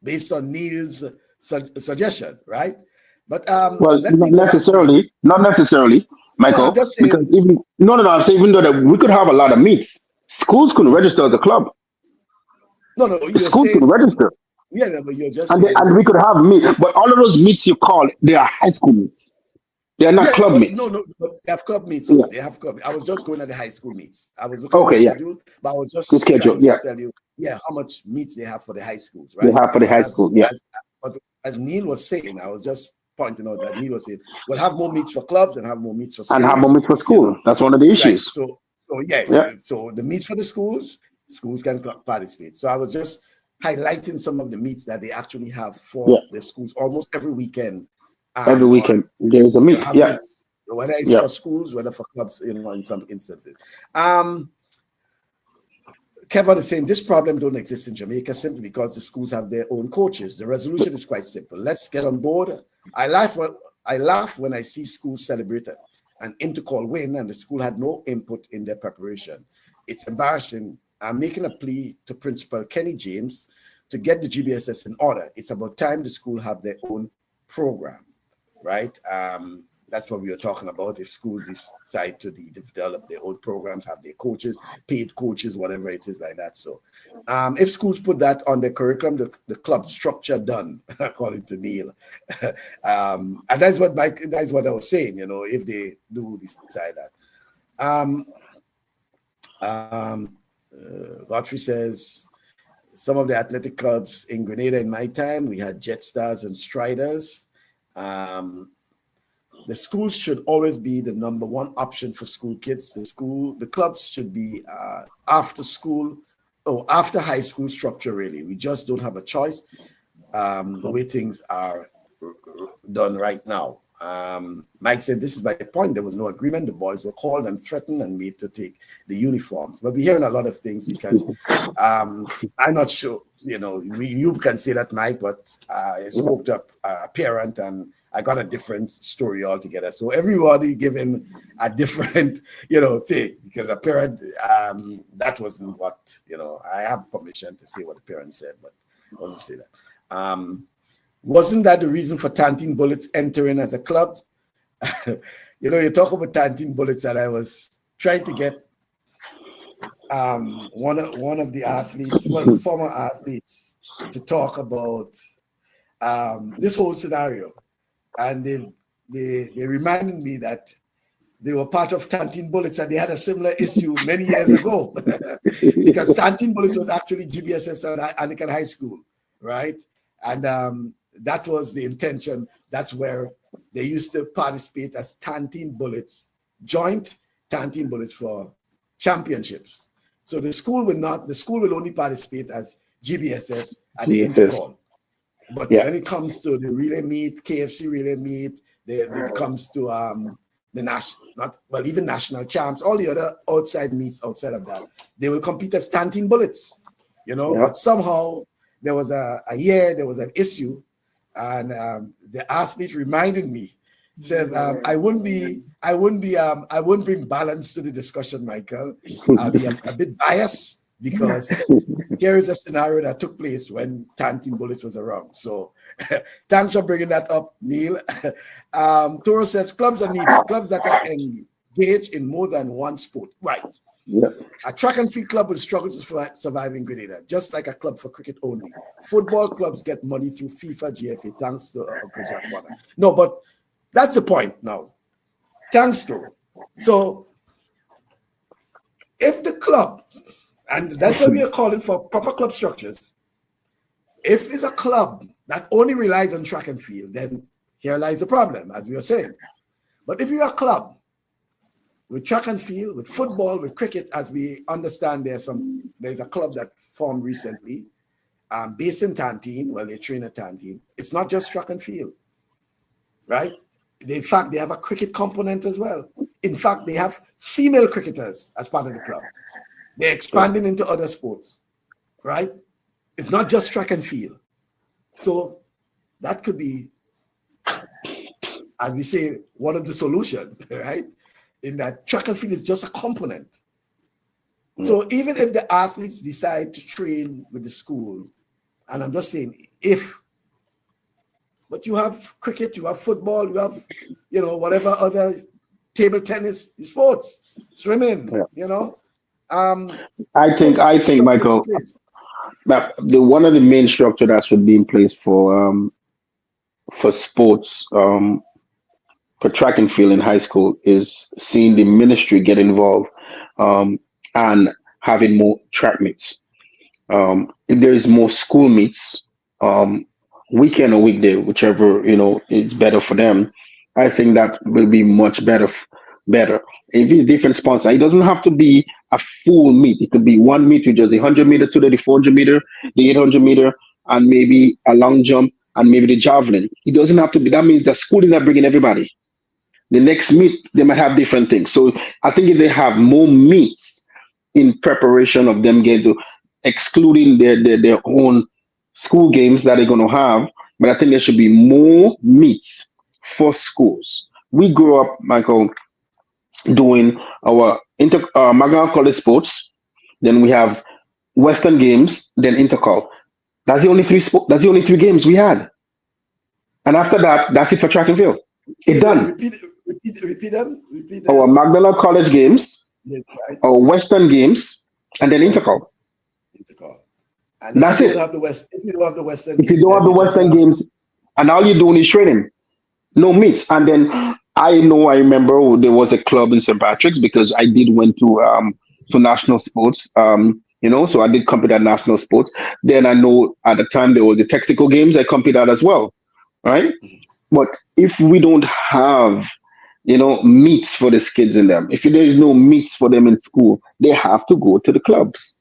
based on Neil's suggestion, right? But Well, let me go back to not necessarily, no, I'm Michael, just because saying. even no, I'm saying even though that we could have a lot of meets, schools could register as a club. No, you're Schools could saying register, yeah, no, but you're just and saying and we could have meet. But all of those meets you call, they are high school meets. They are not yeah, club but no, meets. but they have club meets. Yeah. So they have club. I was just going at the high school meets. I was looking at the Okay. Yeah. schedule, but I was Good just schedule. trying to Yeah. tell you, yeah, how much meets they have for the high schools, They right? have for the But high school. Yeah. as Neil was saying, I was just pointing out that Neil was saying we'll have more meets for clubs and have more meets for And have more schools, meets for you know, school. That's one of the right? issues. So yeah, Yeah. so the meets for the schools can participate. So I was just highlighting some of the meets that they actually have Yeah. for the schools almost every weekend. Every weekend there is a You know, meet. have Yeah. meets, whether it's Yeah. for schools, whether for clubs, you know, in some instances. Um, Kevin is saying this problem don't exist in Jamaica simply because the schools have their own coaches. The resolution is quite simple. Let's get on board. I laugh when I see schools celebrate an intercall win and the school had no input in their preparation. It's embarrassing. I'm making a plea to Principal Kenny James to get the GBSS in order. It's about time the school have their own program, right? That's what we were talking about. If schools decide to develop their own programs, have their coaches, paid coaches, whatever it is like that. So if schools put that on their curriculum, the club structure done, according to Neil. And that's what I was saying, you know, if they do decide that. Godfrey says, some of the athletic clubs in Grenada in my time, we had Jet Stars and Striders. The schools should always be the number one option for school kids. The clubs should be after school or after high school structure, really. We just don't have a choice the way things are done right now. Mike said, this is my point. There was no agreement. The boys were called and threatened and made to take the uniforms. But we're hearing a lot of things because I'm not sure, you know, you can say that, Mike, but I spoke to a parent and I got a different story altogether. So everybody giving a different, you know, thing because a parent, that wasn't what, you know, I have permission to say what the parent said, but I wasn't say that. Wasn't that the reason for Tantine Bullets entering as a club? You know, you talk about Tantine Bullets, and I was trying to get one of the athletes, well, former athletes, to talk about this whole scenario, and they reminded me that they were part of Tantine Bullets and they had a similar issue many years ago because Tantine Bullets was actually GBSS at Anikan High School, right? And that was the intention. That's where they used to participate as Tantine Bullets, joint Tantine Bullets for championships. So the school will only participate as GBSS at the intercall. But when it comes to the relay meet, KFC relay meet, it comes to the even national champs, all the other outside meets outside of that, they will compete as Tantine Bullets. Yeah. But somehow there was a year, there was an issue, and the athlete reminded me, says, I wouldn't bring balance to the discussion, Michael. I'll be a bit biased because here is a scenario that took place when Tantin Bullets was around. So thanks for bringing that up, Neil. Toro says clubs are needed, clubs that are engaged in more than one sport. Right. Yeah. A track and field club will struggle to survive in Grenada, just like a club for cricket only. Football clubs get money through FIFA GFA, thanks to Uncle Jack Warner. No, but that's the point now. Thanks to. So if the club, and that's why we are calling for proper club structures, if it's a club that only relies on track and field, then here lies the problem, as we were saying. But if you're a club with track and field, with football, with cricket, as we understand, there's a club that formed recently, based in Tantine. Well, they train at Tantine. It's not just track and field, right? In fact, they have a cricket component as well. In fact, they have female cricketers as part of the club. They're expanding into other sports, right? It's not just track and field. So that could be, as we say, one of the solutions, right? In that track and field is just a component. So even if the athletes decide to train with the school, and I'm just saying if, but you have cricket, you have football, you have, whatever other table tennis sports, swimming, I think, Michael, that one of the main structure that should be in place for sports, for track and field in high school is seeing the ministry get involved, and having more track meets. If there is more school meets, weekend or weekday, whichever is better for them, I think that will be much better. If it's different sponsor, it doesn't have to be a full meet. It could be one meet with just the 100 meter, to the 400 meter, the 800 meter, and maybe a long jump and maybe the javelin. It doesn't have to be. That means the school is not bringing everybody. The next meet, they might have different things. So I think if they have more meets in preparation of them getting to, excluding their own school games that they're going to have, but I think there should be more meets for schools. We grew up, Michael, doing our Magna College sports. Then we have Western games, then intercol. That's the only three games we had. And after that, that's it for track and field. It's done. Repeat them. Our Magdala College games, Yes, right. our Western games, and then intercol. And that's if it. If you don't have the Western if games, you don't have the Western games, and all you're doing is training, no meets. And then I remember there was a club in St. Patrick's because I did went to national sports. So I did compete at national sports. Then I know at the time there was the technical games I competed at as well, right? But if we don't have, meets for these kids in them, if there is no meets for them in school, they have to go to the clubs.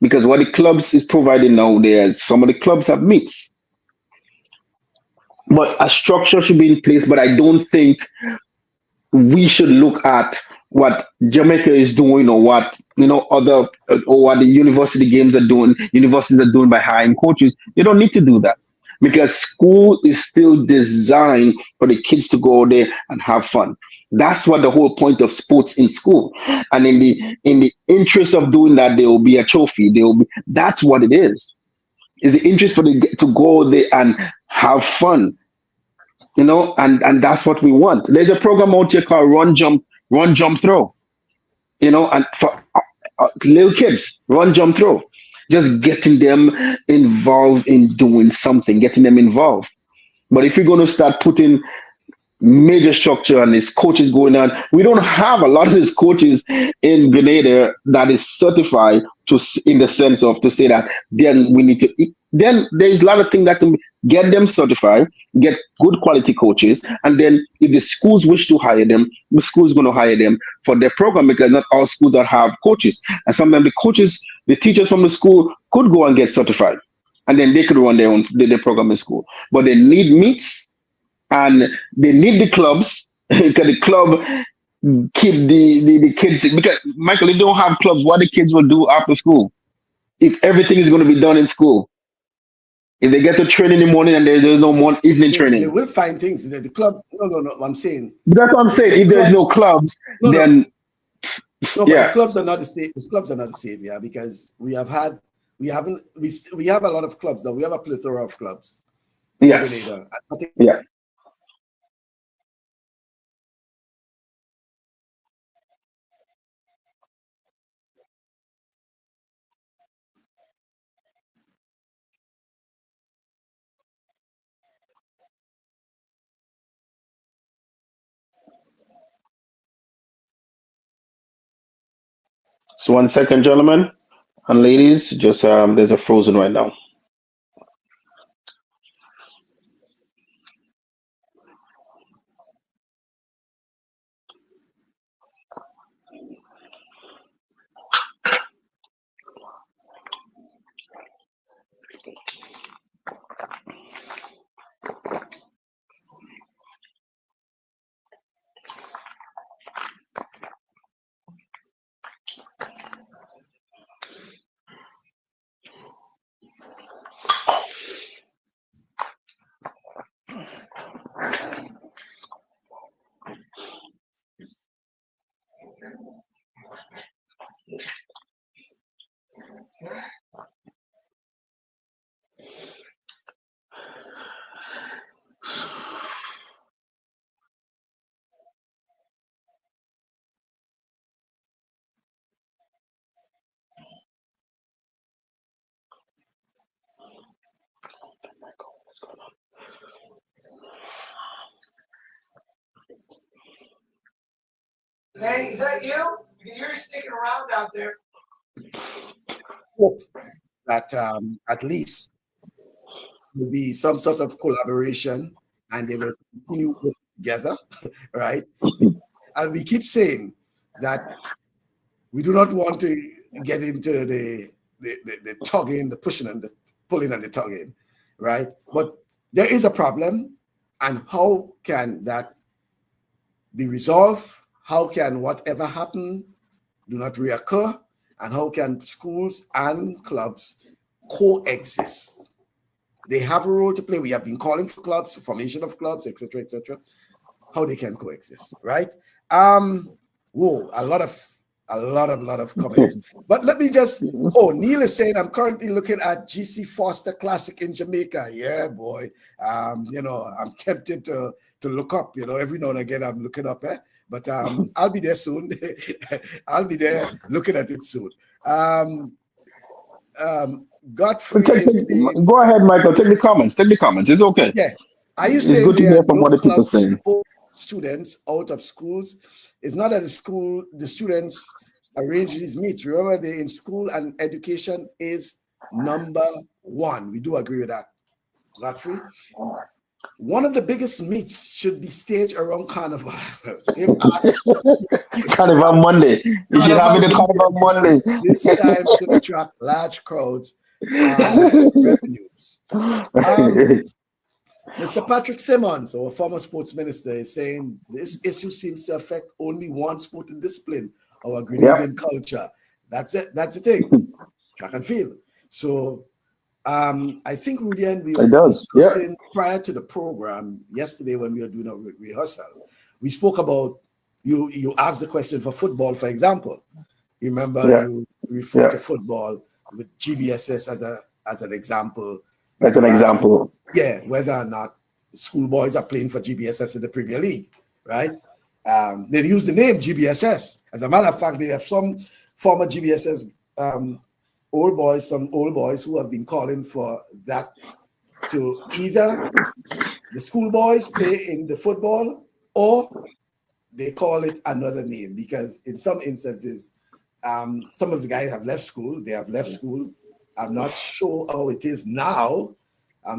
Because what the clubs is providing nowadays, some of the clubs have meets. But a structure should be in place, but I don't think we should look at what Jamaica is doing or what other or what the universities are doing by hiring coaches. You don't need to do that because school is still designed for the kids to go there and have fun. That's what the whole point of sports in school. And in the interest of doing that, there will be a trophy. That's what it is. Is the interest for the to go there and have fun. And that's what we want. There's a program out here called Run, Jump, Throw. And for little kids, Run, Jump, Throw. Just getting them involved in doing something, getting them involved. But if you're going to start putting major structure and these coaches going on, we don't have a lot of these coaches in Grenada that is certified in the sense of to say that then we need to. Then there's a lot of things that can get them certified, get good quality coaches, and then if the schools wish to hire them, the school's going to hire them for their program because not all schools that have coaches, and sometimes the teachers from the school could go and get certified, and then they could run their program in school. But they need meets and they need the clubs because the club keep the kids. Because Michael, if they don't have clubs, what the kids will do after school? if everything is going to be done in school? If they get to train in the morning and there's no more evening They training. will find things. The club, no, I'm saying But that's what I'm saying. the If there's no clubs, clubs, no. then No, but the yeah, clubs are not the same. The clubs are not the same, yeah, because we have a lot of clubs now. We have a plethora of clubs in yes, Grenada. I think yeah. So 1 second, gentlemen and ladies, just there's a frozen right now. Hey, is that you? I can hear you sticking around out there. hope that at least there will be some sort of collaboration and they will continue working together, right? And we keep saying that we do not want to get into the tugging, the pushing and the pulling and the tugging, right? But there is a problem, and how can that be resolved? How can whatever happened do not reoccur? And how can schools and clubs coexist? They have a role to play. We have been calling for clubs, formation of clubs, etc., etc. How they can coexist, right? Whoa, a lot of comments. But let me just. Oh, Neil is saying I'm currently looking at GC Foster Classic in Jamaica. Yeah, boy. I'm tempted to look up. Every now and again I'm looking up. But I'll be there soon. I'll be there looking at it soon. Um, Godfrey is saying, Go ahead, Michael. Take the comments. Take the comments. It's okay. yeah. Are you It's saying good to there hear are from no what the people clubs saying. for students out of schools? It's not that the students arrange these meets. Remember, they're in school and education is number one. We do agree with that, Godfrey. One of the biggest meets should be staged around Carnival. Give Carnival Monday. You should have Carnival it a Monday. Carnival Monday. This time should attract large crowds and revenues. Um, Mr. Patrick Simmons, our former sports minister, is saying this issue seems to affect only one sporting discipline, our Yep. Grenadian culture. That's it. That's the thing. Track and field. So I think, Rudy, and we were It does. Yeah. discussing prior to the program yesterday when we were doing a rehearsal. We spoke about you asked the question for football, for example. Remember, Yeah. you referred Yeah. to football with GBSS as an example when That's an you asked, example. yeah, whether or not schoolboys are playing for GBSS in the Premier League, right? They use the name GBSS. As a matter of fact, they have some former GBSS some old boys who have been calling for that to either the schoolboys play in the football or they call it another name because in some instances, some of the guys have left school. They have left school. I'm not sure how it is now.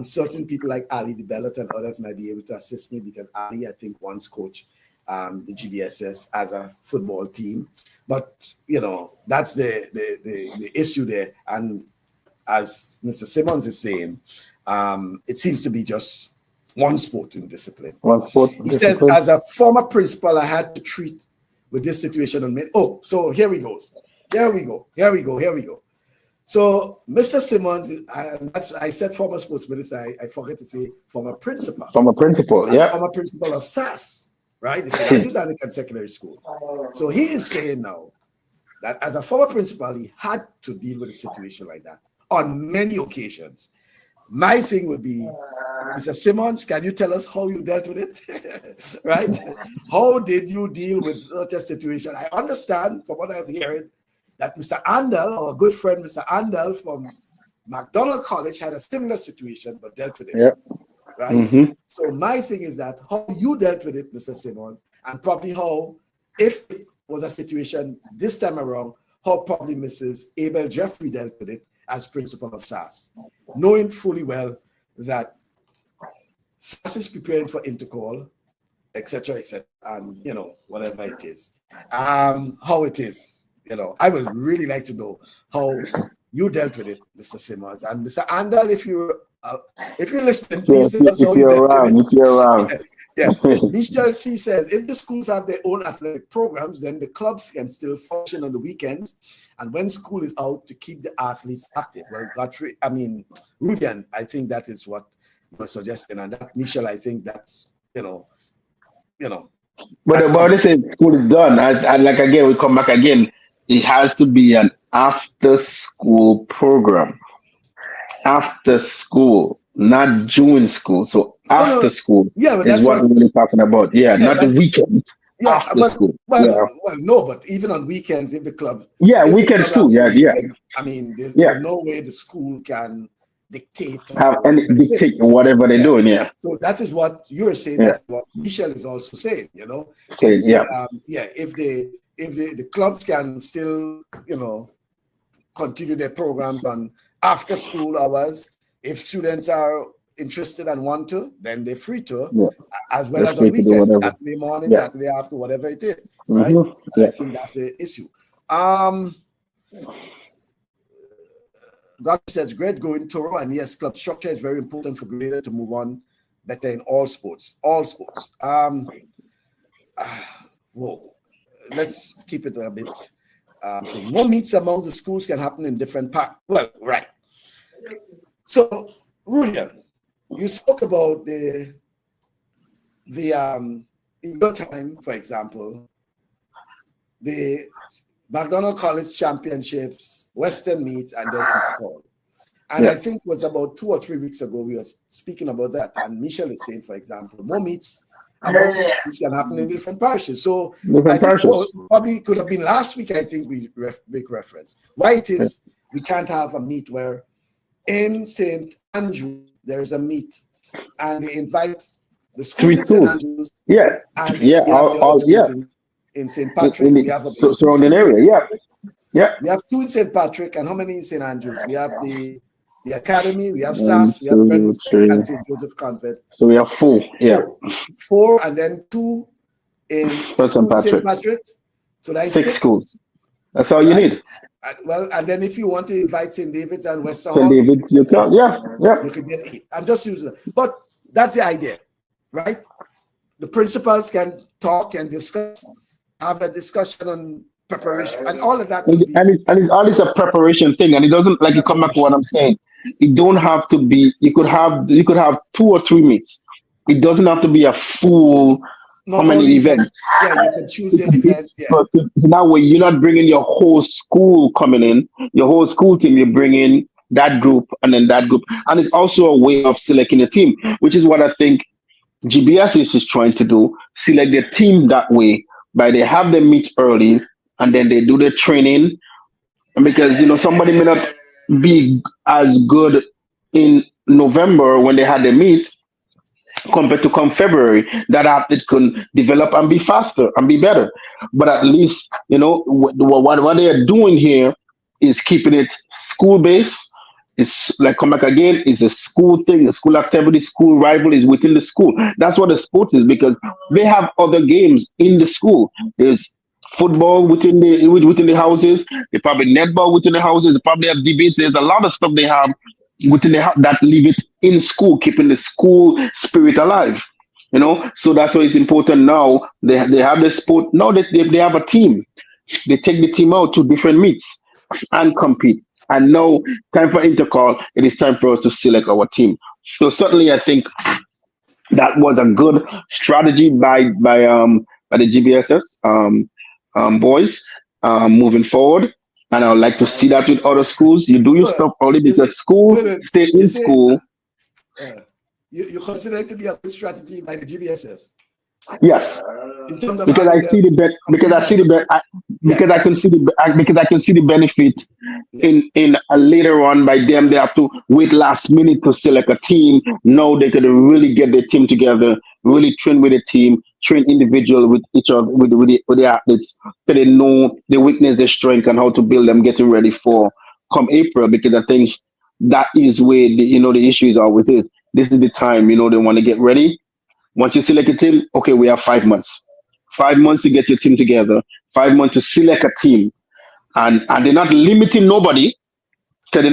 Certain people like Ali DeBellet and others might be able to assist me because Ali, I think, once coached the GBSS as a football team. But that's the issue there. And as Mr. Simmons is saying, it seems to be just one sporting discipline. One sport He says, discipline. as a former principal, I had to treat with this situation on me. Oh, so here we go. Here we go. So, Mr. Simmons, I said former sports minister, I forget to say former principal, From a principal, and yeah. former principal of SAS, right? The St. Andrews Anglican Secondary School. So he is saying now that as a former principal, he had to deal with a situation like that on many occasions. My thing would be, Mr. Simmons, can you tell us how you dealt with it? Right? How did you deal with such a situation? I understand from what I'm hearing that Mr. Andel, our good friend Mr. Andel from McDonald College, had a similar situation but dealt with it. Yeah. Right? Mm-hmm. So my thing is that how you dealt with it, Mr. Simmons, and probably how, if it was a situation this time around, how probably Mrs. Abel Jeffrey dealt with it as principal of SAS, knowing fully well that SAS is preparing for intercall, etc., and whatever it is, how it is. I would really like to know how you dealt with it, Mr. Simmons, and Mr. Andal. If you're listening, please tell us If how you you're dealt with around, it. if you're around. Yeah. Michelle C says, if the schools have their own athletic programs, then the clubs can still function on the weekends and when school is out to keep the athletes active. Well, Rudian, I think that is what you're suggesting. And that, Michelle, I think that's, that's But this is school is done. And like again, we come back again. It has to be an after school program. After school, not during school. So no, no, after school yeah, but is that's what what, we're really talking about. Yeah, yeah, not the weekend. yeah, After school. well, Yeah. no, but even on weekends, Yeah, if the weekends club have too. the Yeah, yeah. weekends, I mean, Yeah. there's no way the school can dictate Have or and whatever it is. dictate whatever they're Yeah. doing. Yeah. So that is what you're saying. Yeah. That's what Michelle is also saying. Saying, yeah. If the clubs can still continue their programs on after school hours, if students are interested and want to, then they're free to, Yeah. as well They're as on free to do weekends, whatever. Saturday morning, Yeah. Saturday after, whatever it is, right? Mm-hmm. And Yeah. I think that's the issue. God says, great going Toro, and yes, club structure is very important for Grenada to move on better in all sports. All sports. Whoa. Let's keep it a bit. More meets among the schools can happen in different parts. Well, right. So, Rulian, you spoke about in your time, for example, the McDonald College Championships, Western meets, and then Intercall. And I think it was about 2 or 3 weeks ago we were speaking about that. And Michelle is saying, for example, more meets among the schools can happen in different parishes. So I think probably could have been last week. I think we make reference. Why it is we can't have a meet where in St. Andrew there is a meet and they invite the schools in St. Andrews. Yeah. And Yeah. we have the other schools Yeah. in St. Patrick. In We the have surrounding area. Yeah. Yeah. We have 2 in St. Patrick, and how many in St. Andrews? We have the Academy, we have SAS, we have Brentwood and St. Joseph Convent. So we have 4. Yeah. 4 and then 2 in St. Patrick's. So that's 6 schools. That's all you need. Well, and then if you want to invite St. David's and Wester St. Hall, David's, you can. Yeah. You can get 8. I'm just using it. But that's the idea, right? The principals can talk and discuss, have a discussion on preparation and all of that. And it's always a preparation thing, and it doesn't like you come back to what I'm saying. It don't have to be. You could have 2 or 3 meets. It doesn't have to be a full. How many events? Yeah, you can choose the events. Yeah. So that way you're not bringing your whole school coming in, your whole school team. You bring in that group and then that group, and it's also a way of selecting a team, which is what I think GBS is trying to do. Select their team that way by they have them meet early and then they do the training, and because somebody may not be as good in November when they had the meet compared to come February, that it can develop and be faster and be better. But at least what they are doing here is keeping it school based. It's like come back again. It's a school thing, a school activity, school rival is within the school. That's what the sport is, because they have other games in the school. There's football within the houses. They probably netball within the houses. They probably have debates. There's a lot of stuff they have within the house that leave it in school, keeping the school spirit alive. So that's why it's important now. They have the sport. Now that they have a team, they take the team out to different meets and compete. And now, time for intercall. It is time for us to select our team. So certainly, I think that was a good strategy by the GBSS boys moving forward. And I would like to see that with other schools. You do your Well, stuff early is it, because school wait a minute, stay you in say school. you consider it to be a good strategy by the GBSS Yes, in terms of because I having see them the because I compete see as a school? Yeah, because I can see because I can see the benefit yeah. in a later on by them. They have to wait last minute to select a team. No, they could really get their team together, really train with the team, train individual with each other with the athletes, so they know their weakness, their strength, and how to build them, getting ready for come April. Because I think that is where the issue is always is. This is the time they want to get ready. Once you select a team, okay, we have 5 months. 5 months to get your team together, 5 months to select a team. And they're not limiting nobody. Because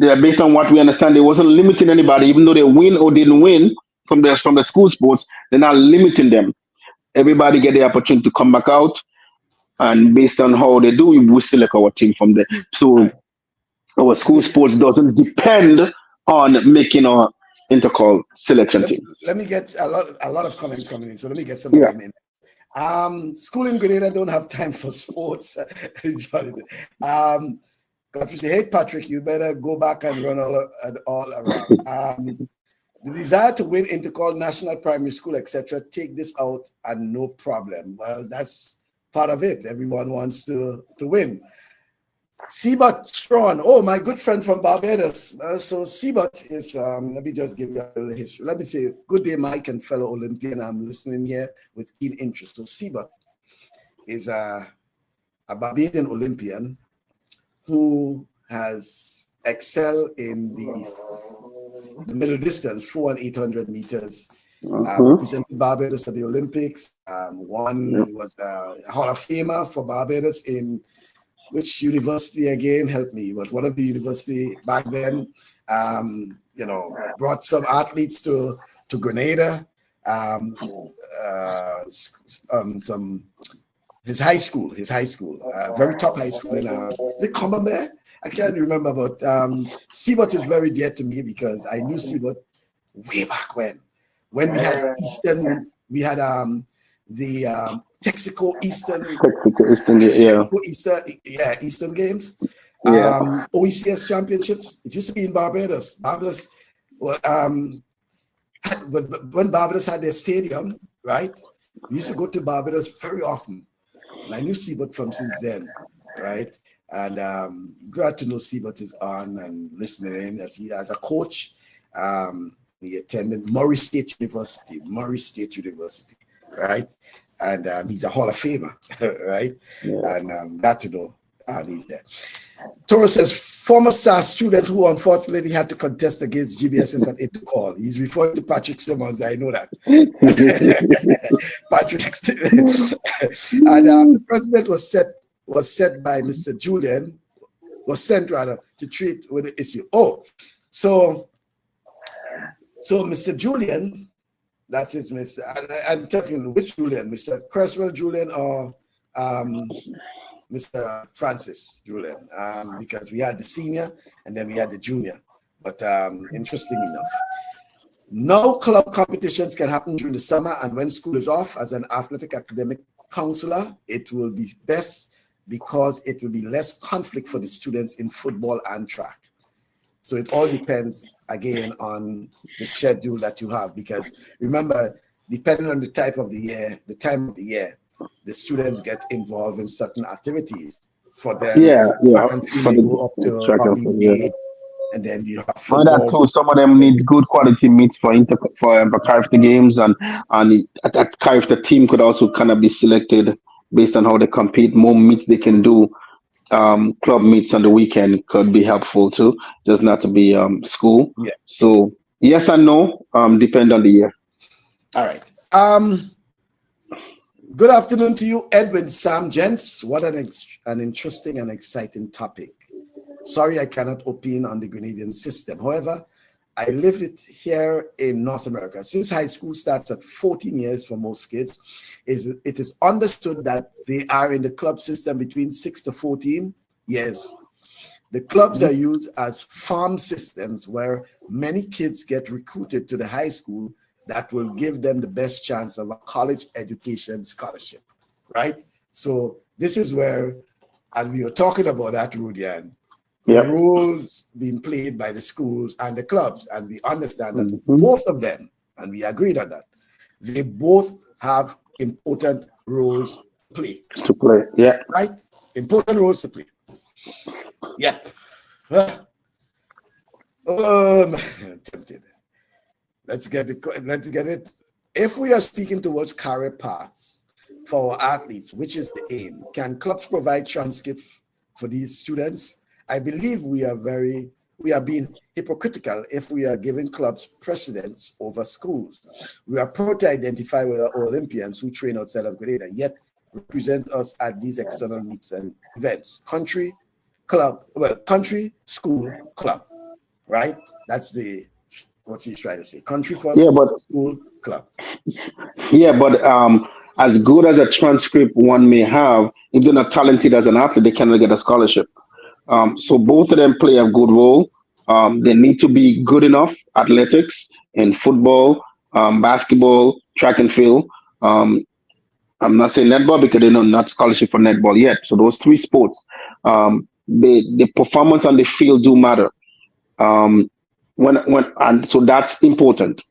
they're based on what we understand, they wasn't limiting anybody, even though they win or didn't win from the school sports, they're not limiting them. Everybody get the opportunity to come back out, and based on how they do, we select our team from there. All So right. our Let school me sports doesn't depend on making our intercall selection let, teams. let me get a lot of comments coming in. So let me get some of Yeah. them in. School in Grenada don't have time for sports. Jonathan. Godfrey say, hey Patrick, you better go back and run all around. The desire to win intercall, national, primary school, etc. Take this out and no problem. Well, that's part of it. Everyone wants to win. Seabot Strawn, oh, my good friend from Barbados. So Seabot is, let me just give you a little history. Let me say, good day, Mike and fellow Olympian. I'm listening here with keen interest. So Seabot is a Barbadian Olympian who has excelled in the middle distance, 4 and 800 meters. Uh-huh. Represented Barbados at the Olympics. Yeah. Was a Hall of Famer for Barbados in which university again? Help me. But one of the university back then, brought some athletes to Grenada. Some his high school, very top high school in is it Combermere? I can't remember, but Seabot is very dear to me because I knew Seabot way back when we had the Texaco Yeah. Eastern Games, Yeah. OECS championships. It used to be in Barbados. Barbados, well, but when Barbados had their stadium, right? We used to go to Barbados very often, and I knew Seabot from since then, right? And glad to know Seabot is on and listening in as he as a coach. He attended Murray State University, right? And he's a Hall of Famer, right? Yeah. And glad to know he's there. Toro says, former SAS student who unfortunately had to contest against GBSS at intercall. He's referring to Patrick Simmons, I know that. Patrick, and the president was set by Mr. Julian, was sent rather to treat with the issue. Oh, so Mr. Julian, that's his Mr. I'm talking which Julian, Mr. Creswell Julian or Mr. Francis Julian, because we had the senior and then we had the junior. But interesting enough, no club competitions can happen during the summer, and when school is off, as an athletic academic counselor, it will be best because it will be less conflict for the students in football and track. So it all depends again on the schedule that you have, because remember, depending on the time of the year, the students get involved in certain activities. For them, Yeah. track and field, For they the go up to track and probably field, May, yeah. and then you have For that football. too, some of them need good quality meats for carve the games, and carve the team could also kind of be selected based on how they compete. More meets they can do. Club meets on the weekend could be helpful too. Does not to be school. Yeah. So yes and no. Depend on the year. All right. Good afternoon to you, Edwin Sam Gents. What an interesting and exciting topic. Sorry, I cannot opine on the Grenadian system. However, I lived it here in North America. Since high school starts at 14 years for most kids, it is understood that they are in the club system between 6 to 14 years. The clubs are used as farm systems where many kids get recruited to the high school that will give them the best chance of a college education scholarship, right? So this is where, and we were talking about that, Rudian, the Yep. roles being played by the schools and the clubs, and we understand that Mhm. both of them, and we agreed on that, they both have important roles to play, To play. Yeah. right? Important roles to play. Yep. Tempted. Let's get it. Let's get it. If we are speaking towards career paths for our athletes, which is the aim, can clubs provide transcripts for these students? I believe we are being hypocritical if we are giving clubs precedence over schools. We are proud to identify with our Olympians who train outside of Grenada, yet represent us at these external meets and events. Country, school, club, right? That's what he's trying to say. Country Yeah, first, but school, club. as good as a transcript one may have, if they're not talented as an athlete, they cannot get a scholarship. So both of them play a good role. They need to be good enough athletics in football, basketball, track and field. Um, I'm not saying netball because they know not scholarship for netball yet. So those three sports, the performance on the field do matter. Um, and so that's important.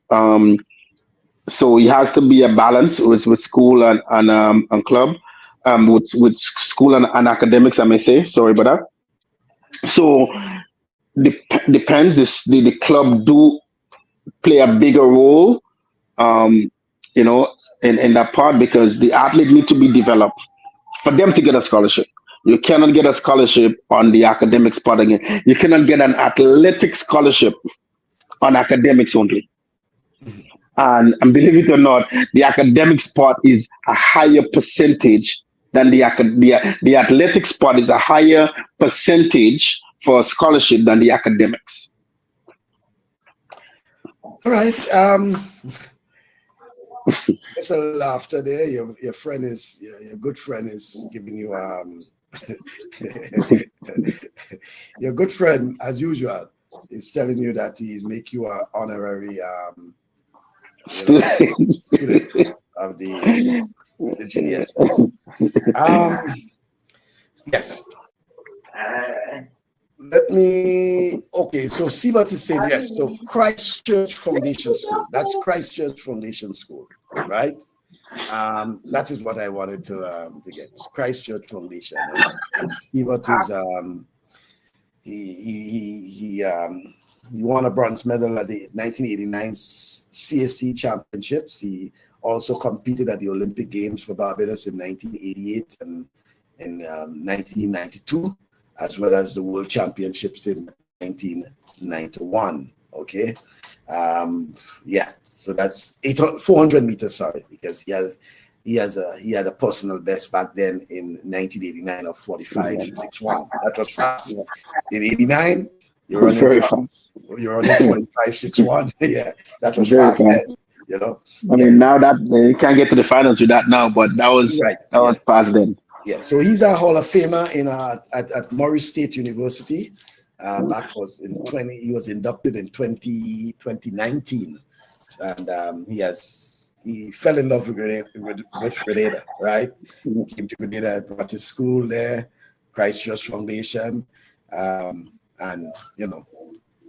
So it has to be a balance with school and club, with school and academics. I may say sorry about that. So depends. The club do play a bigger role, um, you know, in that part because the athlete need to be developed for them to get a scholarship. You cannot get a scholarship on the academics part again. You cannot get an athletic scholarship on academics only. And believe it or not, the academics part is a higher percentage than the athletics part is a higher percentage for scholarship than the academics. All right. There's a laughter there. Your friend is your good friend is giving you your good friend as usual is telling you that he make you an honorary student of the GDS. Yes. Let me. Okay, so Sibat is saying yes. So Christchurch Foundation School. That's Christchurch Foundation School, right? That is what I wanted to get. Christchurch Foundation. Sibat is he won a bronze medal at the 1989 CSC Championships. He also competed at the Olympic Games for Barbados in 1988 and in 1992, as well as the World Championships in 1991. Okay, yeah. So that's 400 meters. Sorry, because he had a personal best back then in 1989 of 45.61. That was fast. In 89, you're running Very fast. 45.61. Yeah, that was Very fast fast. then. You know. I Yeah. mean, now that you can't get to the finals with that now, but that was Right. that was past then. Yeah, so he's a Hall of Famer at Morris State University. Back was in 20. He was inducted in 2019, and he fell in love with Grenada, right? Came to Grenada, brought to school there, Christchurch Foundation, and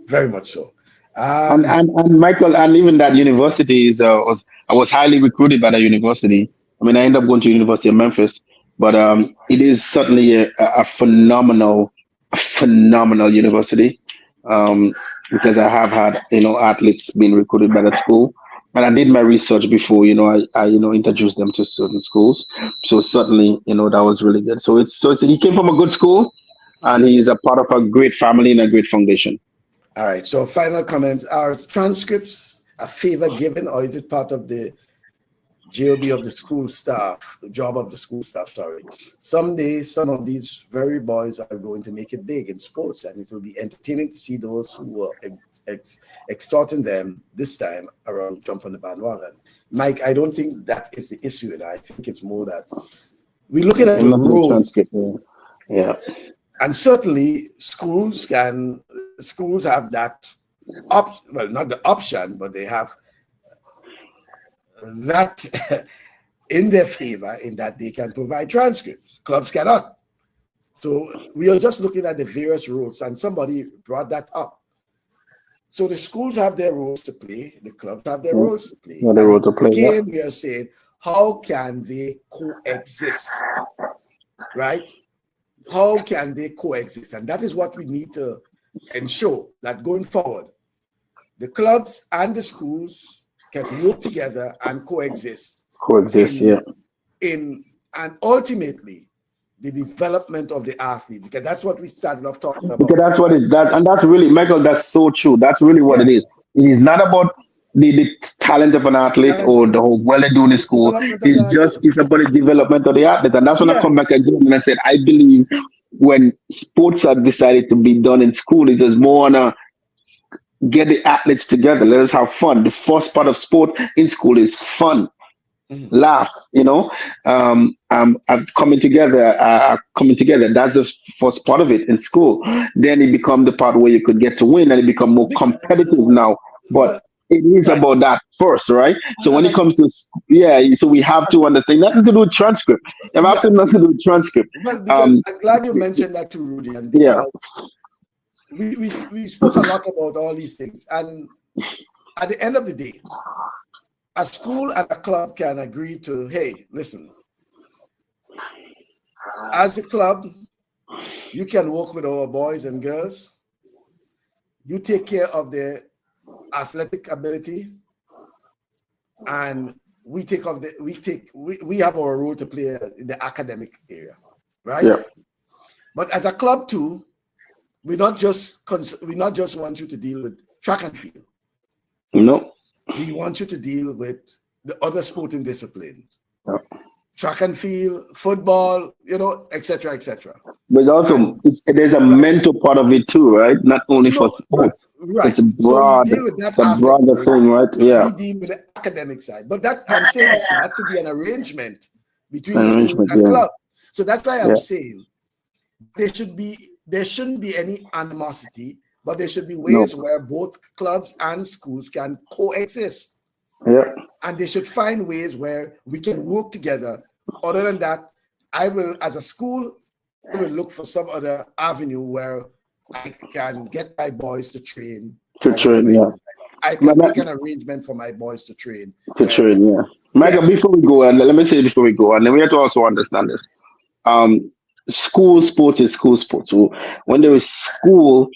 very much so. And Michael, and even that university I was highly recruited by that university. I mean, I ended up going to University of Memphis, but it is certainly a phenomenal university, because I have had athletes being recruited by that school, and I did my research before I introduced them to certain schools. So certainly that was really good. He came from a good school, and he's a part of a great family and a great foundation. All right. So final comments. Are transcripts a favor given, or is it part of the job of the school staff? The job of the school staff. Sorry. Someday, some of these very boys are going to make it big in sports, and it will be entertaining to see those who are extorting them this time around jump on the bandwagon. Mike, I don't think that is the issue, and I think it's more that we're looking at the rules. Yeah. And certainly schools have that well, not the option, but they have that in their favor in that they can provide transcripts. Clubs cannot. So we are just looking at the various roles, and somebody brought that up. So the schools have their roles to play, the clubs have their roles to play. Yeah, the role to play. Again, we are saying, how can they coexist? Right? How can they coexist? And that is what we need to ensure, that going forward, the clubs and the schools can work together and coexist. And ultimately the development of the athlete, because that's what we started off talking about. Because that's what and that's really, Michael, that's so true. That's really what it is. It is not about the talent of an athlete or the whole well they do in school. It's about the development of the athlete. And that's when I come back again and I said, I believe when sports are decided to be done in school, it is more on a get the athletes together. Let us have fun. The first part of sport in school is fun. Laugh, coming together. That's the first part of it in school. Then it becomes the part where you could get to win, and it become more competitive now. But it is about that first, right? So when it comes to so we have to understand nothing to do with transcript. Nothing to do with transcript. Well, because I'm glad you mentioned that too, Rudy, and because we spoke a lot about all these things, and at the end of the day, a school and a club can agree to, hey, listen, as a club, you can work with our boys and girls. You take care of their athletic ability, and we have our role to play in the academic area, right? Yeah. But as a club too, we not just want you to deal with track and field. No. We want you to deal with the other sporting disciplines. Yeah. Track and field, football, etc., etc. But also, there's a mental part of it too, right? Not only for sports. Right. It's a broad, so we deal with that it's a broader thing, right? Yeah. We deal with the academic side. But I'm saying it has to be an arrangement between schools and clubs. So that's why I'm saying there shouldn't be any animosity, but there should be ways where both clubs and schools can coexist. Yeah. And they should find ways where we can work together. Other than that, as a school, I will look for some other avenue where I can get my boys to train. I can make an arrangement for my boys to train. Michael, before we go, and let me say before we go, and then we have to also understand this. School sports is school sports. So when there is school,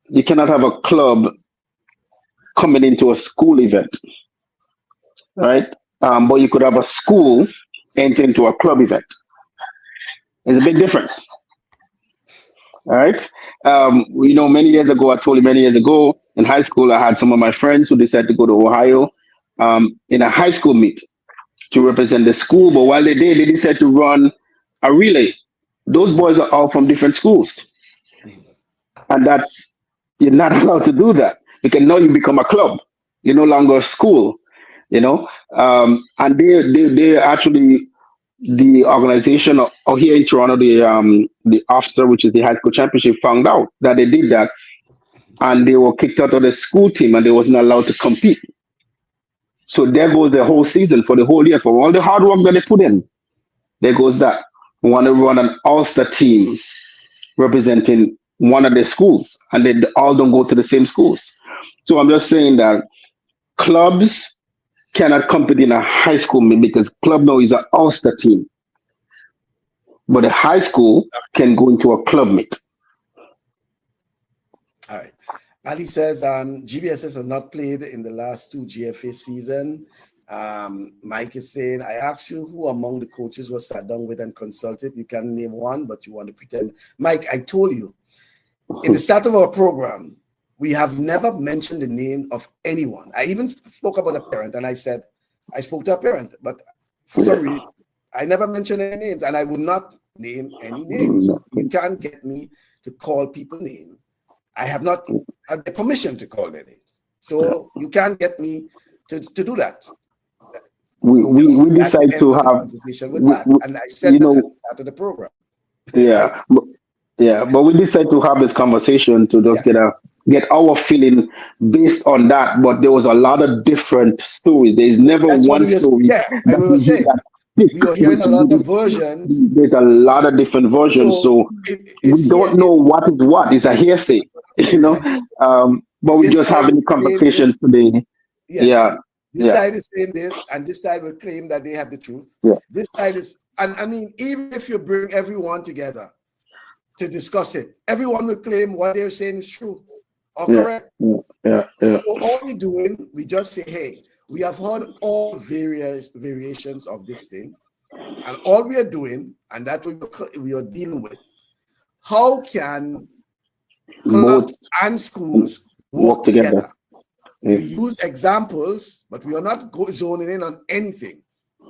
you cannot have a club coming into a school event, right? But you could have a school enter into a club event. There's a big difference. All right. Many years ago in high school, I had some of my friends who decided to go to Ohio in a high school meet to represent the school. But while they decided to run a relay. Those boys are all from different schools. And you're not allowed to do that because now you become a club. You're no longer a school, and they actually, the organization here in Toronto, the officer, which is the high school championship, found out that they did that, and they were kicked out of the school team, and they wasn't allowed to compete. So there goes the whole season, for the whole year, for all the hard work that they put in. There goes that. We want to run an all-star team representing one of the schools, and they all don't go to the same schools. So I'm just saying that clubs cannot compete in a high school meet because club now is an all-star team. But a high school can go into a club meet. All right. Ali says GBSS has not played in the last 2 GFA season. Mike is saying, I asked you who among the coaches was sat down with and consulted. You can name one, but you want to pretend. Mike, I told you, in the start of our program, we have never mentioned the name of anyone. I even spoke about a parent, and I said, I spoke to a parent, but for some reason, I never mentioned any names, and I would not name any names. You can't get me to call people names. I have not had the permission to call their names. So you can't get me to do that. We decide to have conversation with that. And I said that at the start of the program. Yeah. Yeah, but we decided to have this conversation to just Yeah, get our feeling based on that. But there was a lot of different stories. There's never that's what one we were. story Yeah, and that we were we hear saying that stick we were hearing with a lot of you. versions. There's a lot of different versions, So so it's we here. don't know what is what. It's a hearsay, you know. It's But we're this just side having is the saying conversation this. today. Yeah, Yeah, this yeah, side is saying this, and this side will claim that they have the truth. yeah, This side is, and I mean, even if you bring everyone together to discuss it, everyone will claim what they're saying is true or yeah, correct. yeah, yeah, yeah. So all we're doing, we just say, hey, we have heard all various variations of this thing, and all we are doing, and that's what we are dealing with. How can Both clubs and schools work work together. together? Yeah, We use examples, but we are not zoning in on anything,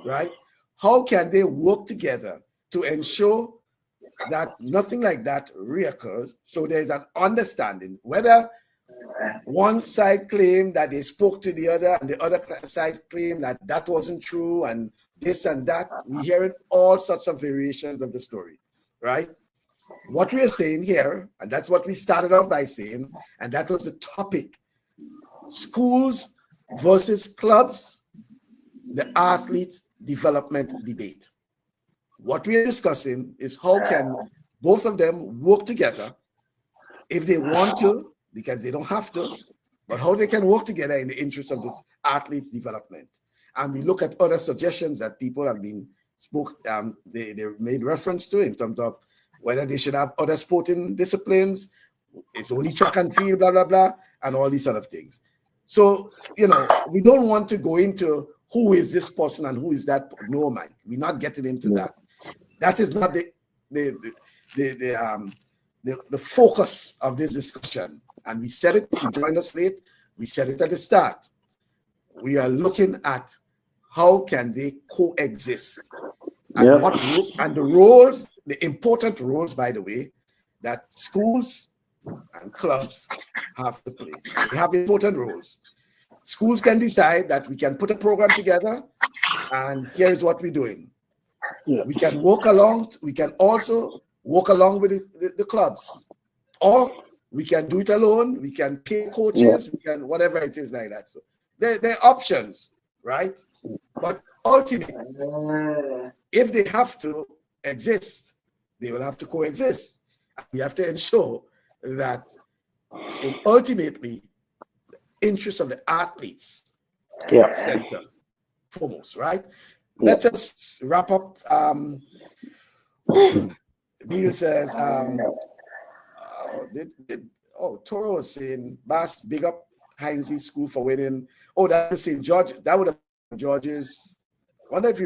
right? How can they work together to ensure that nothing like that reoccurs? So there's an understanding, whether one side claim that they spoke to the other and the other side claim that that wasn't true and this and that. We're hearing all sorts of variations of the story, right? What we are saying here, and that's what we started off by saying, and that was the topic: schools versus clubs, the athletes development debate. What we are discussing is how can both of them work together if they want to, because they don't have to, but how they can work together in the interest of this athlete's development. And we look at other suggestions that people have been they made reference to in terms of whether they should have other sporting disciplines, it's only track and field, blah, blah, blah, and all these sort of things. So, we don't want to go into who is this person and who is that. No, man, we're not getting into yeah, that. That is not the focus of this discussion. And we said it, if you joined us late, we said it at the start. We are looking at how can they coexist and yeah, the roles, the important roles, by the way, that schools and clubs have to play. They have important roles. Schools can decide that we can put a program together and here's what we're doing. yeah, We can walk along, we can also walk along with the clubs, or we can do it alone, we can pay yeah, coaches, we can whatever it is like that. So they're options, right? But ultimately, if they have to exist, they will have to coexist. We have to ensure that ultimately the interest of the athletes yeah, center foremost, right? yeah. Let us wrap up. Neil says, Toro was saying, Bass, big up Heinze School for winning. Oh, that's St. George. That would have been George's. I wonder if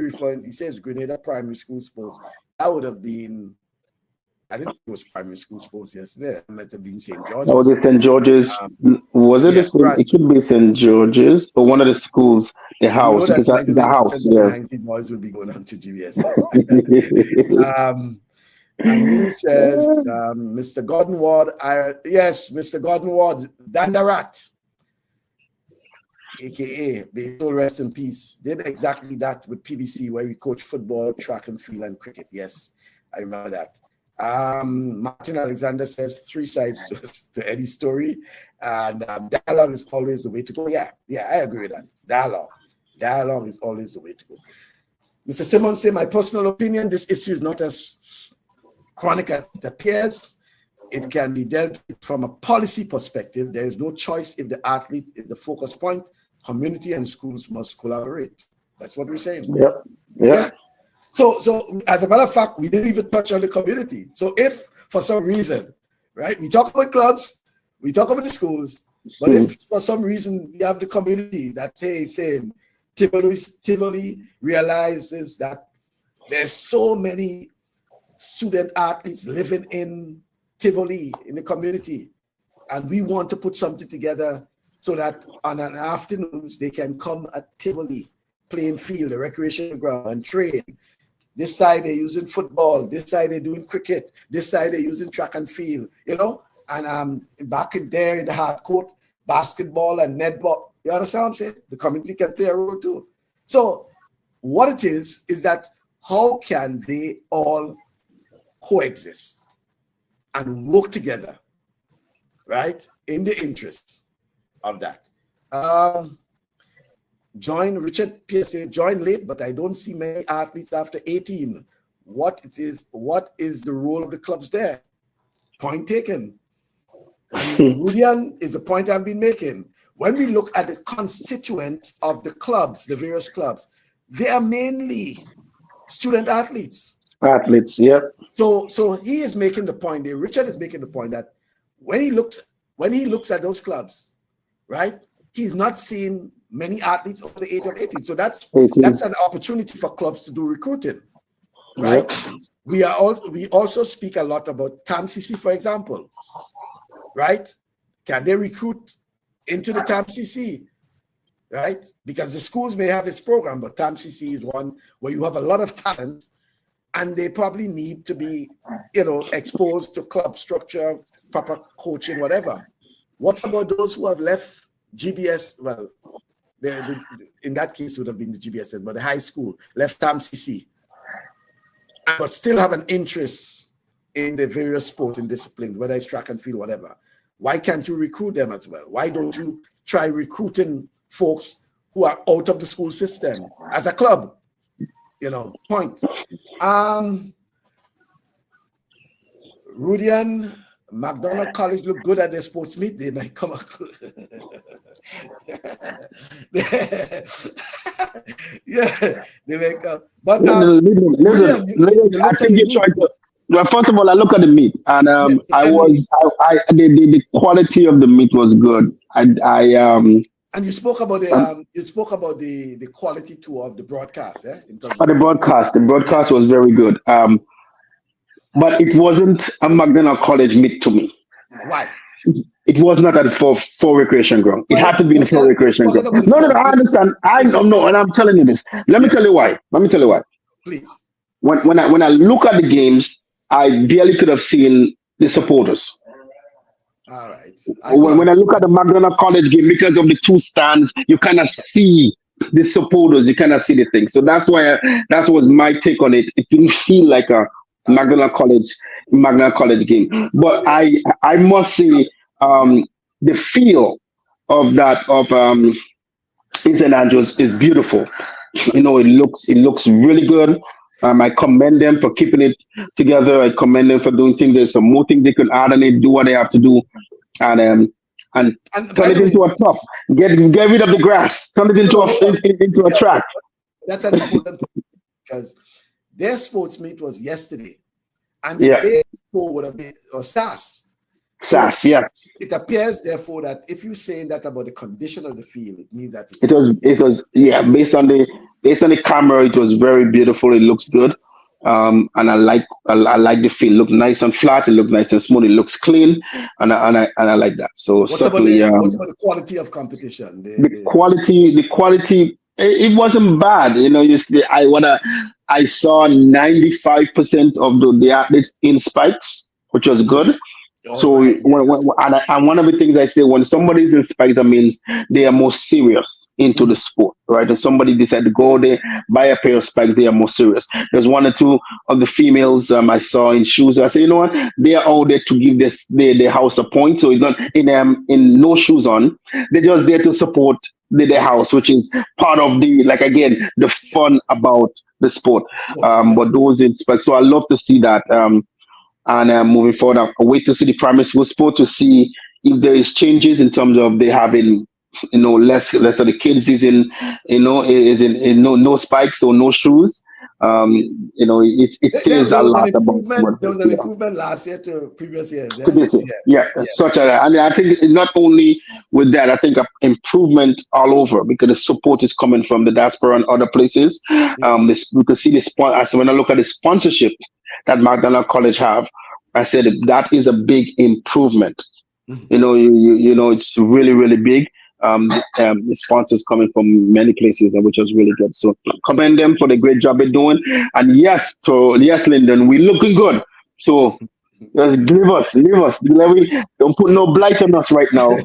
he says Grenada Primary School Sports. That would have been, I didn't think it was primary school sports yesterday. It might have been St. That was George's. it, St. George's. Was it the Yeah, same? It branch. could be St. George's or one of the schools. The We know house. that It's a 99% house. of the Yeah. Heinze boys will be going on to GBSS. And Neil says, Mr. Gordon Ward, yes, Mr. Gordon Ward, Dandarat, aka may soul rest in peace, did exactly that with PBC, where we coach football, track and field, and cricket. Yes, I remember that. Martin Alexander says 3 sides to Eddie's story, and dialogue is always the way to go. Yeah, I agree with that. Dialogue is always the way to go. Mr. Simmons say, my personal opinion, this issue is not as chronic as it appears. It can be dealt with from a policy perspective. There is no choice if the athlete is the focus point. Community and schools must collaborate. That's what we're saying. Yeah. So as a matter of fact, we didn't even touch on the community. So if for some reason, right, we talk about clubs, we talk about the schools, but if for some reason we have the community that saying Tivoli realizes that there's so many student athletes living in Tivoli, in the community, and we want to put something together so that on an afternoons they can come at Tivoli, playing field, the recreation ground, and train. This side they're using football, this side they're doing cricket, this side they're using track and field, and back in there in the hard court, basketball and netball. You understand what I'm saying? The community can play a role too. So what it is that how can they all coexist? and work together, right, in the interests of that. Richard PSA joined late, but I don't see many athletes after 18. What is the role of the clubs there? Point taken. And Rudian is the point I've been making. When we look at the constituents of the clubs, the various clubs, they are mainly student athletes. Athletes, yep. So he is making the point there. Richard is making the point that when he looks at those clubs, right, he's not seeing many athletes over the age of 18. So that's an opportunity for clubs to do recruiting, right? Yep. We also speak a lot about TAMCC, for example, right? Can they recruit into the TAMCC, right? Because the schools may have its program, but TAMCC is one where you have a lot of talent, and they probably need to be, exposed to club structure, proper coaching, whatever. What about those who have left GBS? Well, in that case, it would have been the GBSS, but the high school left TAMCC, but still have an interest in the various sporting disciplines, whether it's track and field, whatever. Why can't you recruit them as well? Why don't you try recruiting folks who are out of the school system as a club? Point. Rudian, McDonald College look good at their sports meet. They might come up. Yeah, they may come. But I think you tried to. Well, first of all, I look at the meat, and the quality of the meat was good. And you spoke about the quality too of the broadcast, in terms of the broadcast was very good. But it wasn't a McDonald College meet to me. Why? It was not at for recreation ground. It had to be in for recreation ground. No, I understand. I know, and I'm telling you this. Let me tell you why. Please. When I look at the games, I barely could have seen the supporters. All right. When I look at the McDonald College game, because of the two stands, you cannot see the supporters. You cannot see the thing. So that's why that was my take on it. It didn't feel like a McDonald College game. But I must say the feel of that of St. Andrews is beautiful. It looks really good. I commend them for keeping it together. I commend them for doing things. There's some more things they could add on it, do what they have to do, and turn it into a turf. Get rid of the grass. Turn it into a track. That's an important point, because their sports meet was yesterday, and the day before would have been SAS. SAS, yeah. It appears, therefore, that if you're saying that about the condition of the field, it means that it was based on the camera, it was very beautiful. It looks good, and I like the field. It looked nice and flat. It looked nice and smooth. It looks clean, and I like that. So what's about the quality of competition? The quality. It wasn't bad. I saw 95% of the athletes in spikes, which was good. So right, and one of the things I say, when somebody's in spikes, that means they are more serious into the sport, right? If somebody decide to go there, buy a pair of spikes, they are more serious. There's one or two of the females I saw in shoes. I say, you know what? They are all there to give their house a point. So it's not in no shoes on. They're just there to support their house, which is part of the fun about the sport. But those in spikes. So I love to see that. And moving forward, I wait to see the primary school sport to see if there is changes in terms of they having, less of the kids is in no spikes or no shoes. It says a lot about. There was an improvement last year to previous years. Such and I think not only with that, I think improvement all over, because the support is coming from the diaspora and other places. We could see when I look at the sponsorship that McDonald College have, I said that is a big improvement. It's really, really big. The sponsors coming from many places, which was really good. So commend them for the great job they're doing. And yes, Lyndon, we're looking good. So just leave us. Don't put no blight on us right now.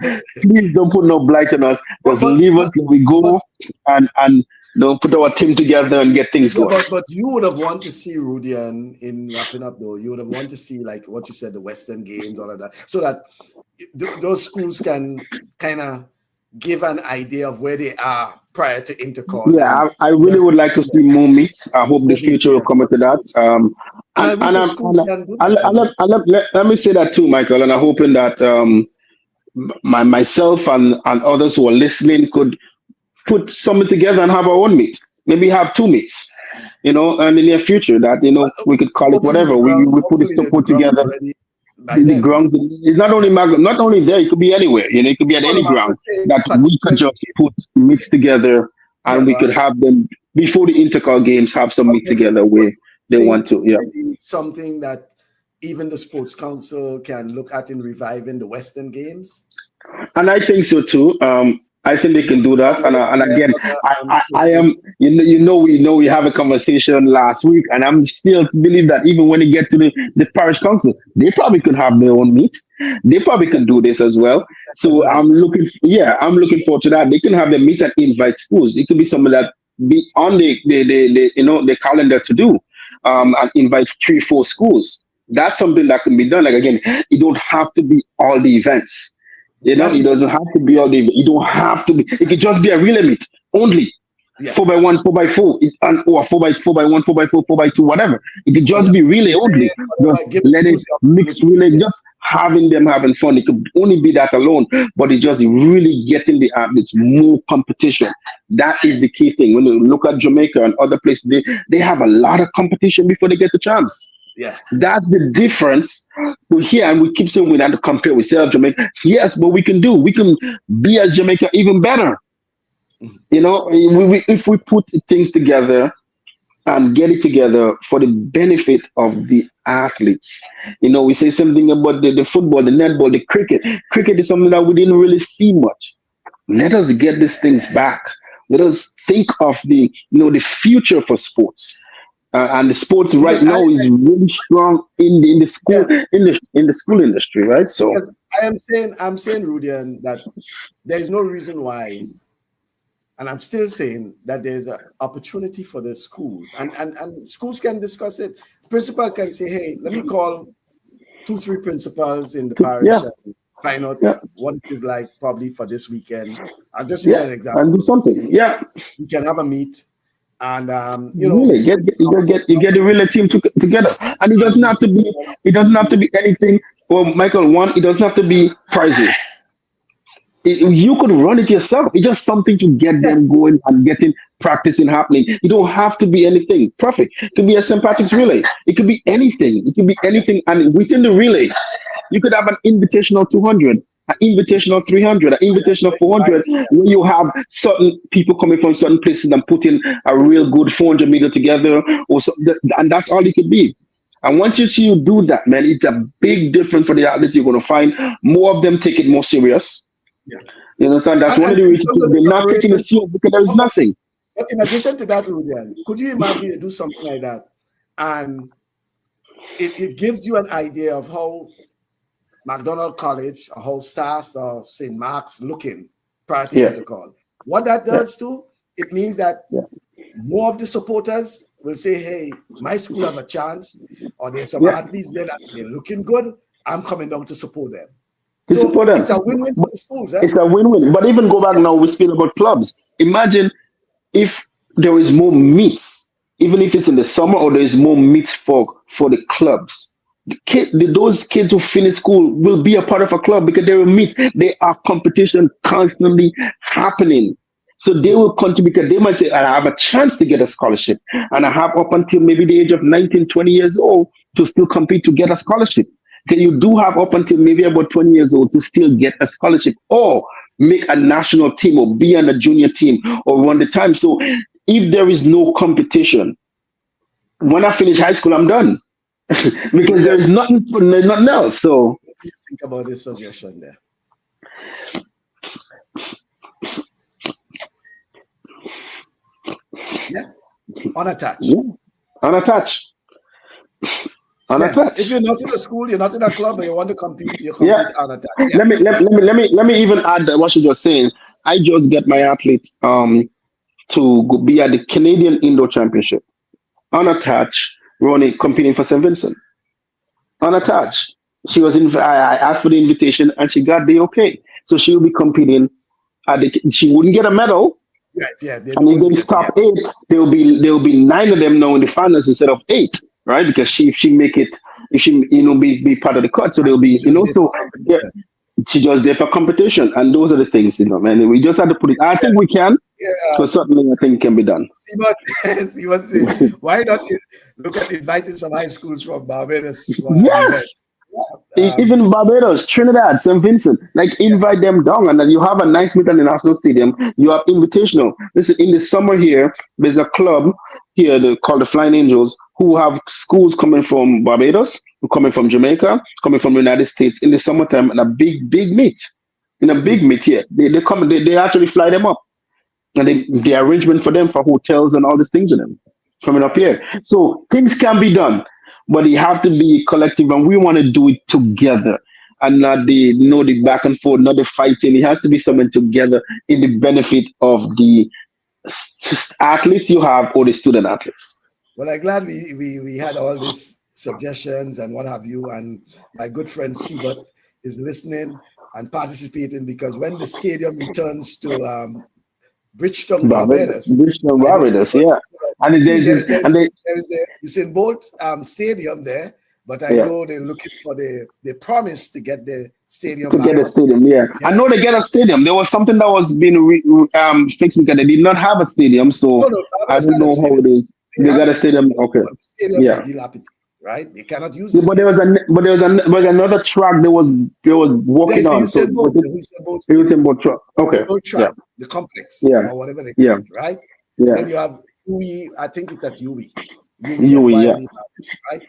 Please don't put no blight on us. Just leave us. We go and put our team together and get things Yeah, going. but you would have wanted to see Rudian in wrapping up though. You would have wanted to see like what you said, the Western Games, all of that, so that those schools can kind of give an idea of where they are prior to intercall. Yeah, And I really just would like to see more meets. I hope the more meet future will here come for into the that. schools. And I wish the schools can do that, you know. Let me say that too, Michael, and I'm hoping that myself and others who are listening could put something together and have our own meet. Maybe have two meets, in the near future that, we could call it Hopefully whatever. the ground, We put it hopefully the put ground together. is ready by The then. grounds, it's not only Yeah. not only there, it could be anywhere. It could be at No, any no, I'm ground just saying that we could particularly. just put mix together, Yeah, and we could right. have them before the intercall games. Have some mix Okay. together But where they do you want think to. Yeah. maybe something that even the sports council can look at in reviving the Western Games? And I think so too. I think they can Use do that. along with And the again, other sports I am. games. We have a conversation last week, and I'm still believe that even when they get to the parish council, they probably could have their own meet. They probably can do this as well. As So well. I'm looking forward to that. They can have the meet and invite schools. It could be something that be on the calendar to do, Yeah. and invite 3, 4 schools. That's something that can be done. Like again, it don't have to be all the events. That's It what doesn't I'm have to saying. be Yeah. all the. You don't have to be. It could just be a relay meet only. Yeah. 4x1, 4x4, or 4x1, 4x4, 4x2, whatever. It could just Yeah. be relay only. Relay, Just whatever, give the let it schools the mix opportunity. relay. Yeah. Just having them having fun. It could only be that alone, but it's just really getting the athletes more competition. That is the key thing. When you look at Jamaica and other places, they have a lot of competition before they get the chance. Yeah. That's the difference. We here and we keep saying we have to compare with South Jamaica. Yes, but we can do. We can be as Jamaica even better. Mhm. If we put things together and get it together for the benefit of the athletes. We say something about the football, the netball, the cricket. Cricket is something that we didn't really see much. Let us get these things back. Let us think of the future for sports. And the sports right Because now is really strong in the school yeah, in the school industry, right? So because I'm saying, Rudian, that there is no reason why, and I'm still saying that there's an opportunity for the schools, and schools can discuss it. Principal can say, hey, let me call 2, 3 principals in the parish yeah, and find out yeah, what it is like probably for this weekend. I'll just use yeah, an and do example. something. Yeah, We can have a meet and really see what the you get the relay team together, and it doesn't and have to be anything. Well, Michael, one, it doesn't have to be prizes. You could run it yourself. It's just something to get yeah, them going and getting practicing happening. You don't have to be anything perfect. It could be a St. Patrick's relay. It could be anything. It could be yeah, anything. And within the relay, you could have an invitational 200, an invitational 300, an invitational yeah, 400, invite, where you have certain people coming from certain places and putting a real good 400-meter together. And that's all it could be. And once you see you do that, man, it's a big difference for the athletes. You're going to find more of them take it more serious. yeah. You understand? That's one And of the in reasons terms of they're not taking it preparation, serious because there is nothing. but in addition to that, Rudian, could you imagine you do something like that? And it gives you an idea of how McDonald College or how SAS or St. Mark's looking prior to Yeah, intercall. What that yeah, does too, it means that yeah, more of the supporters will say, hey, my school have a chance, or there's some yeah. athletes there that they're looking good. I'm coming down to support them. To So support them. it's a win-win for But the schools, eh? it's a win-win. But even go back now, we speak about clubs. Imagine if there is more meets, even if it's in the summer or there is more meets for the clubs. Those kids who finish school will be a part of a club because they will meet. There are competition constantly happening. So they will contribute because they might say, I have a chance to get a scholarship. And I have up until maybe the age of 19, 20 years old to still compete to get a scholarship. Then you do have up until maybe about 20 years old to still get a scholarship or make a national team or be on a junior team or run the time. So if there is no competition, when I finish high school, I'm done because Rudian, there's nothing else. So what do you think about this suggestion there? Yeah, unattached. yeah, unattached, Yeah, if unattached. you're not in a school, you're not in a club, but you want to compete, you Yeah. compete unattached. Yeah, yeah, Let me even add that what you just saying. I just get my athlete to be at the Canadian Indoor Championship, unattached, running, competing for St. Vincent, Okay. unattached. She was in. I asked for the invitation, and she got the okay. So she will be competing at the. She wouldn't get a medal, Right. Yeah. They and if won't they be at the stop end. eight, there will be nine of them now in the finals instead of eight, right? Because if she make it, if she be part of the cut, so And there'll she's be just there for so yeah, competition. she just there for competition, and those are the things, man. We just have to put it. I think we can. Yeah. So certainly, I think it can be done. See what see what say. Why not look at inviting some high schools from Barbados for an event? Yes. Even Barbados, Trinidad, St. Vincent, like Yeah. invite them down, and then you have a nice meet at the National Stadium. You have invitational. Listen, in the summer here, there's a club here called the Flying Angels who have schools coming from Barbados, coming from Jamaica, coming from the United States in the summertime, and a big meet. In a big Mhm. meet here, they come, they actually fly them up, and the arrangement for them for hotels and all these things in them coming up Right. here. So things can be done, but you have to be collective, and we want to do it together, and not the back and forth, not the fighting. It has to be something together in the benefit of the athletes you have or the student athletes. Well, I'm glad we had all these suggestions and what have you. And my good friend Siebert is listening and participating because when the stadium returns to Bridgetown, Barbados, Barbados, Bridgetown, I know Barbados, Siebert. yeah. And and they There is a Usain Bolt stadium there, but I yeah. know they're looking for they promise to get the stadium To get back a up. stadium, yeah. I Yeah. know they get a stadium. There was something that was being fixed because they did not have a stadium, so No, I Barbados don't got a know how stadium. it is. They They have got a a stadium, stadium, okay, but the stadium is yeah. dilapidated, right? They cannot use the Yeah, stadium. but there was another track they was There's working the on. So Usain was Bolt, it the Usain Bolt it was Stadium, in both track? the Okay, old yeah, track, the complex, yeah, or whatever they yeah, call it, right? And yeah. then you have UE, I think it's at UE and UE, yeah, Wildly, right?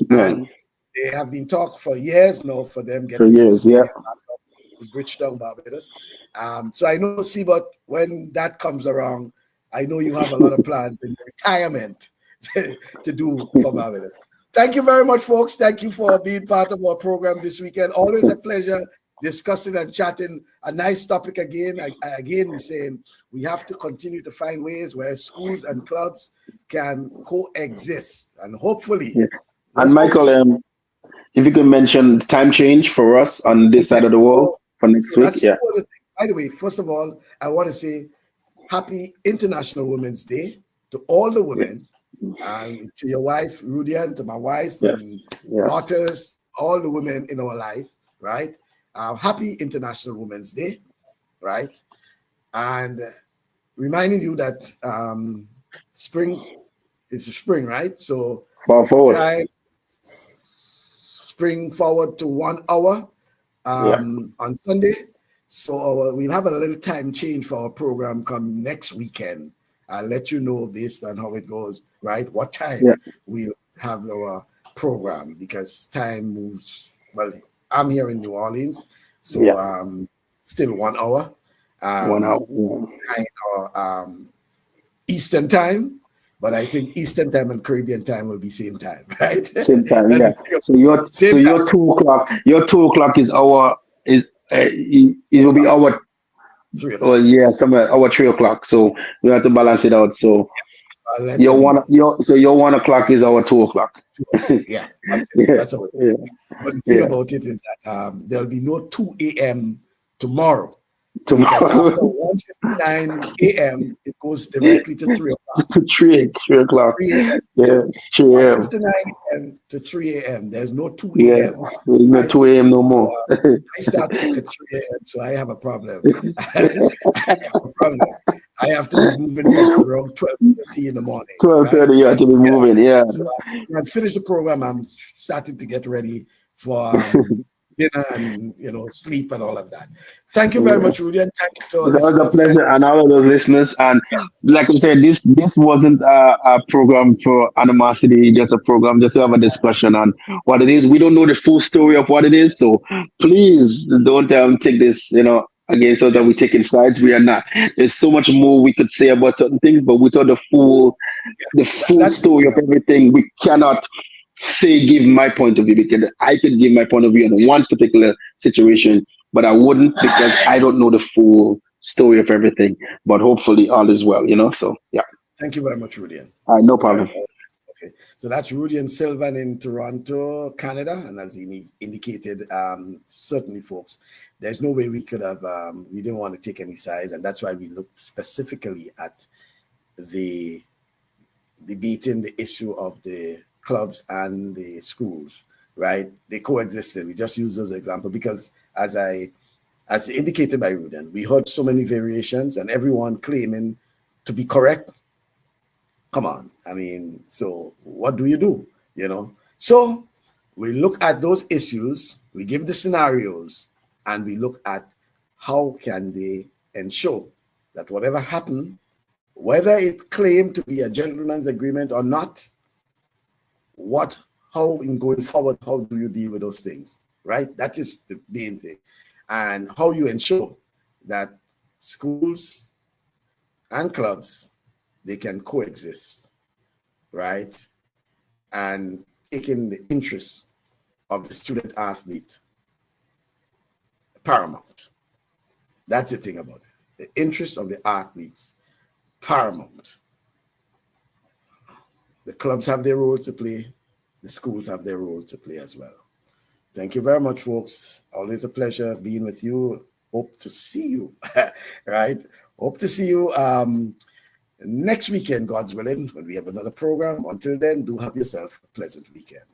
yeah. And they have been talked for years now for them For getting the years, yeah, stadium back up in Bridgetown, Barbados. So I know, Seabot, when that comes around, I know you have a lot of plans in retirement to do for Barbados. Thank you very much, folks. Thank you for being part of our program this weekend. Always a pleasure discussing and chatting. A nice topic again. Again, we're saying we have to continue to find ways where schools and clubs can coexist. And hopefully, yeah. And just Michael, hopefully, if you can mention time change for us on this side of yes. the world for next So week, that's yeah. two other things. By the way, first of all, I want to say happy International Women's Day to all the women, Yes, to your wife, Rudian, to my wife and yes, yes. daughters, all the women in our life, right? Happy International Women's Day, right? And reminding you that spring is spring, right? So Far forward, try spring forward to 1 hour yeah, on Sunday. So we'll have a little time change for our program come next weekend. I'll let you know based on how it goes, right? What time yeah, we'll have our program because time moves. Well, I'm here in New Orleans, so yeah. still 1 hour, 1 hour, um, yeah. 9 hour Eastern time. But I think Eastern time and Caribbean time will be same time, right? Same time, That's yeah. the thing. So your Same time, 2 o'clock, your 2 o'clock is our is it will be 3 o'clock. our 3 o'clock. yeah, somewhere our 3 o'clock. So we have to balance it out. So I'll let them know. your 1 o'clock is our 2 o'clock. 2 o'clock. Yeah, that's it. Yeah, That's how it is. yeah, But the thing yeah. about it is that there'll be no 2 a.m. tomorrow because Tomorrow after 1:59 a.m., it goes directly to 3 o'clock. to 3 o'clock. 3 a.m. Yeah. Yeah, 3 a.m. 1:59 a.m. to 3 a.m. There's no 2 Yeah, a.m. there's no Right? 2 a.m. no So more. I start work at 3 a.m. So I have a problem. I have a problem. I have to be moving from around 12:30 in the morning, right? 12:30, you have to be Yeah. moving. Yeah, So when I finish the program, I'm starting to get ready for dinner and sleep and all of that. Thank you very yeah. much, Rudy, and thank you to our It was a listeners. Thank pleasure, and all of those listeners. And like I said, this wasn't a program for animosity, just a program, just to have a discussion on what it is. We don't know the full story of what it is, so please don't take this, against us that yeah, we're taking sides. We are not. There's so much more we could say about certain things, but without the full that's the story thing. of everything, we cannot give my point of view, because I could give my point of view on one particular situation, but I wouldn't because I don't know the full story of everything. But hopefully all is well, So yeah, Thank you very much, Rudian. no Very problem. well. Okay. So that's Rudian Sylvan in Toronto, Canada. And as he indicated, certainly, folks, there's no way we could have, we didn't want to take any sides. And that's why we looked specifically at the debating the issue of the clubs and the schools, right? They coexisted. We just use those examples because as indicated by Rudian, we heard so many variations and everyone claiming to be correct. Come on. I mean, so what do you do? So we look at those issues, we give the scenarios, and we look at how can they ensure that whatever happened, whether it claimed to be a gentleman's agreement or not, how in going forward, how do you deal with those things, right? That is the main thing. And how you ensure that schools and clubs, they can coexist, right? And taking the interests of the student athlete paramount. That's the thing about it. The interests of the athletes paramount. The clubs have their role to play. The schools have their role to play as well. Thank you very much, folks. Always a pleasure being with you. Hope to see you, right? Hope to see you next weekend, God's willing, when we have another program. Until then, do have yourself a pleasant weekend.